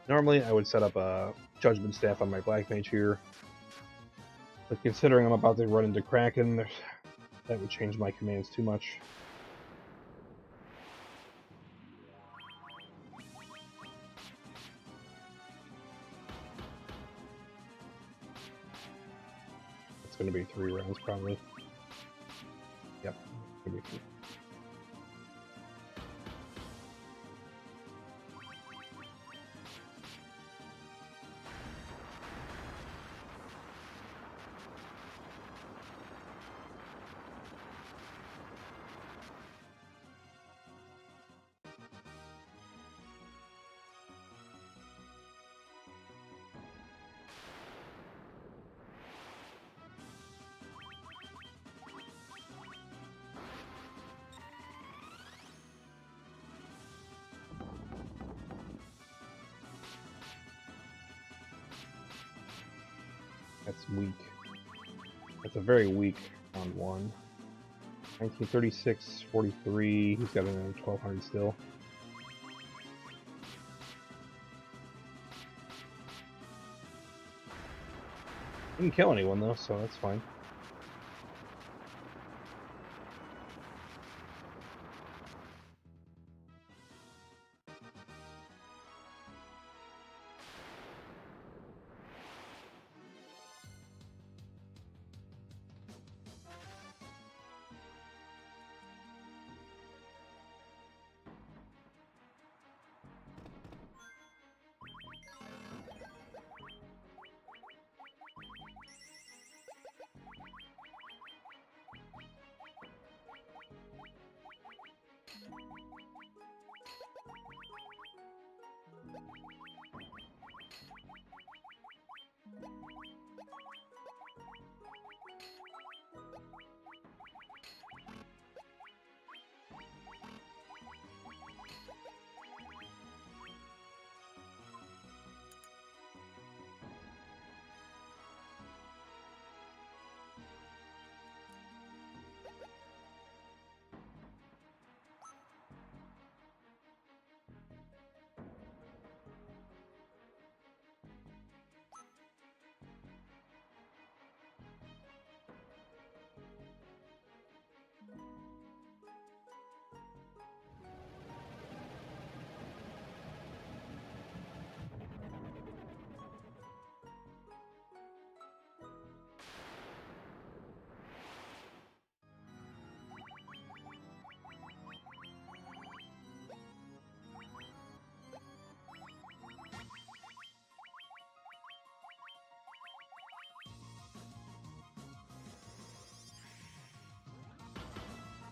Normally, I would set up a Judgment Staff on my Black Mage here, but considering I'm about to run into Kraken, that would change my commands too much. It's going to be 3 rounds, probably. Yep, it's going to be 3. That's weak. That's a very weak round 1. 1936, 43. He's got another 1200 still. Didn't kill anyone though, so that's fine.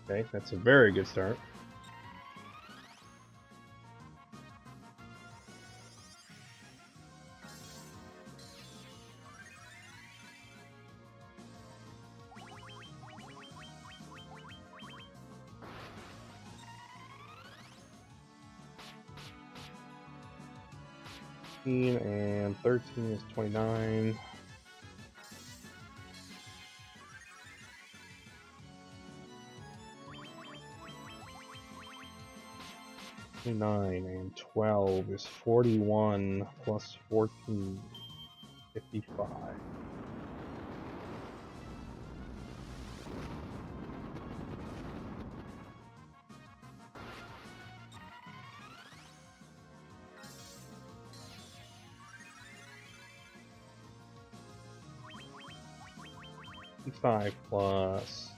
Okay, that's a very good start. And 13 is 29. And 12 is 41 plus 14, 55. Plus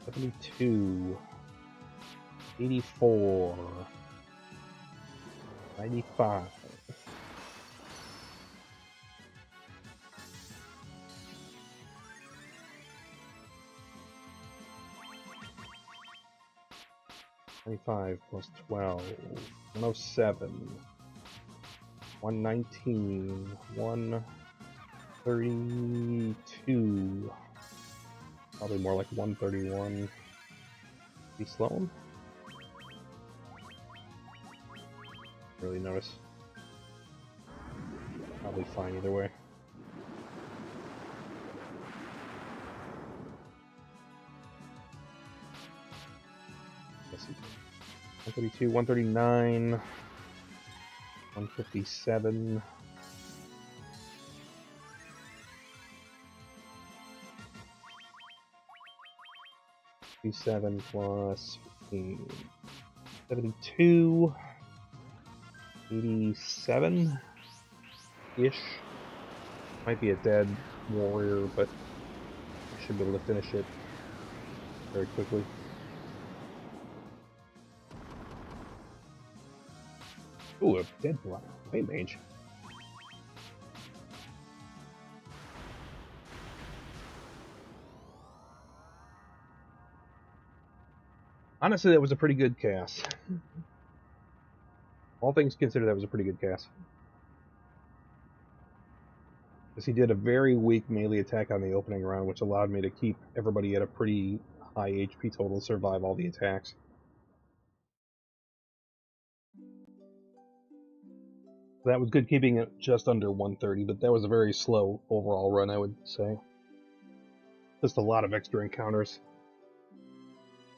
72, 84, 95. Plus 12, 107, 119, 132, probably more like 131. Be slow him? Really notice. Probably fine either way. Let's see. 132, 139, 157. 57 plus 15. 72. 87-ish. Might be a dead warrior, but I should be able to finish it very quickly. Ooh, a dead white mage. Honestly, that was a pretty good cast. All things considered, that was a pretty good cast. Because he did a very weak melee attack on the opening round, which allowed me to keep everybody at a pretty high HP total to survive all the attacks. That was good, keeping it just under 130, but that was a very slow overall run, I would say. Just a lot of extra encounters.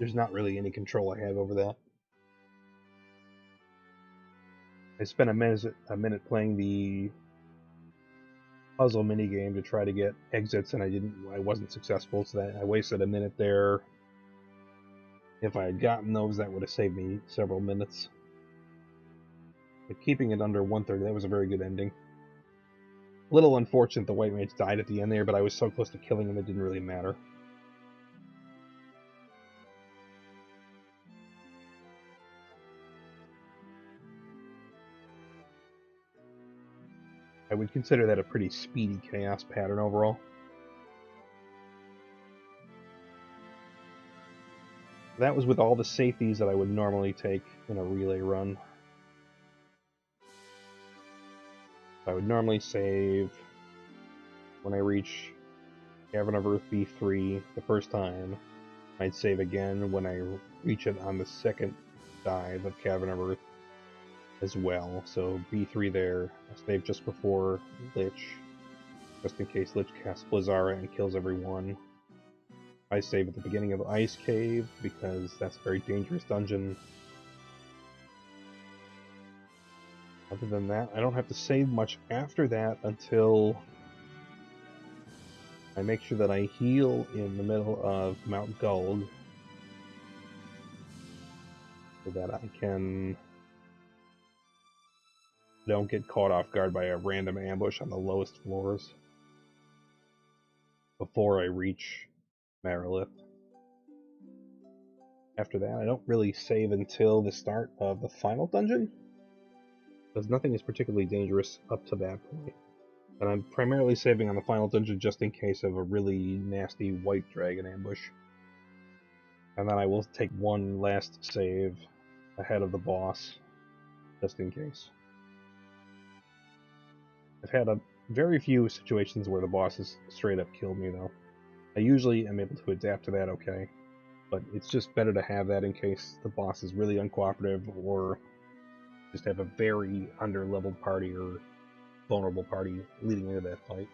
There's not really any control I have over that. I spent a minute playing the puzzle minigame to try to get exits, and I wasn't successful, so that I wasted a minute there. If I had gotten those, that would have saved me several minutes. But keeping it under 130, that was a very good ending. A little unfortunate the white mage died at the end there, but I was so close to killing him it didn't really matter. I would consider that a pretty speedy chaos pattern overall. That was with all the safeties that I would normally take in a relay run. I would normally save when I reach Cavern of Earth B3 the first time. I'd save again when I reach it on the second dive of Cavern of Earth as well. So B3 there, I save just before Lich, just in case Lich casts Blizzara and kills everyone. I save at the beginning of Ice Cave because that's a very dangerous dungeon. Other than that, I don't have to save much after that until I make sure that I heal in the middle of Mount Gulg so that I don't get caught off guard by a random ambush on the lowest floors before I reach Marilith. After that, I don't really save until the start of the final dungeon, because nothing is particularly dangerous up to that point. And I'm primarily saving on the final dungeon just in case of a really nasty white dragon ambush. And then I will take one last save ahead of the boss, just in case. I've had a very few situations where the boss has straight up killed me, though. I usually am able to adapt to that okay, but it's just better to have that in case the boss is really uncooperative or just have a very under-leveled party or vulnerable party leading into that fight.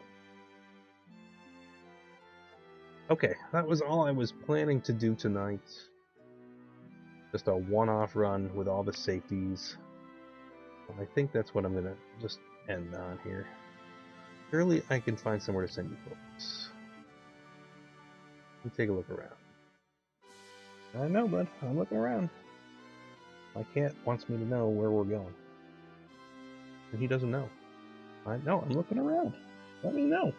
Okay, that was all I was planning to do tonight. Just a one-off run with all the safeties. I think that's what I'm going to just end on here. Surely I can find somewhere to send you folks. Let me take a look around. I know, bud. I'm looking around. My cat wants me to know where we're going. And he doesn't know. I know, I'm looking around. Let me know.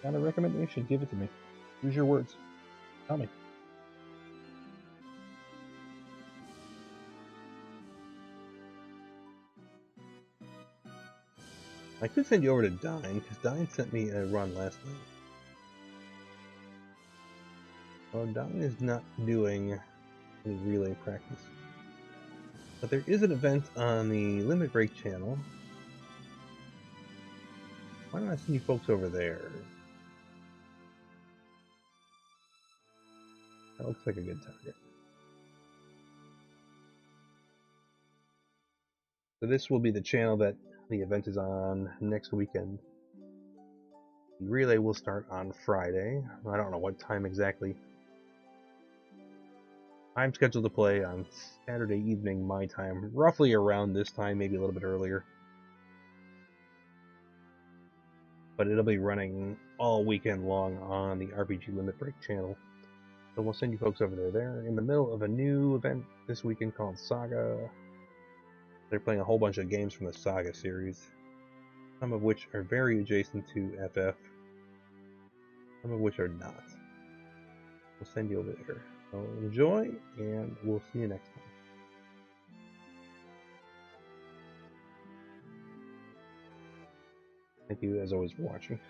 Got a recommendation, give it to me. Use your words. Tell me. I could send you over to Dine, because Dine sent me a run last night. Well, Dine is not doing any relay practice. But there is an event on the Limit Break channel. Why don't I send you folks over there? That looks like a good target. So this will be the channel that the event is on next weekend. The relay will start on Friday. I don't know what time exactly. I'm scheduled to play on Saturday evening my time, roughly around this time, maybe a little bit earlier. But it'll be running all weekend long on the RPG Limit Break channel. So we'll send you folks over there. They're in the middle of a new event this weekend called Saga. They're playing a whole bunch of games from the Saga series, some of which are very adjacent to FF, some of which are not. We'll send you over there. So enjoy, and we'll see you next time. Thank you, as always, for watching.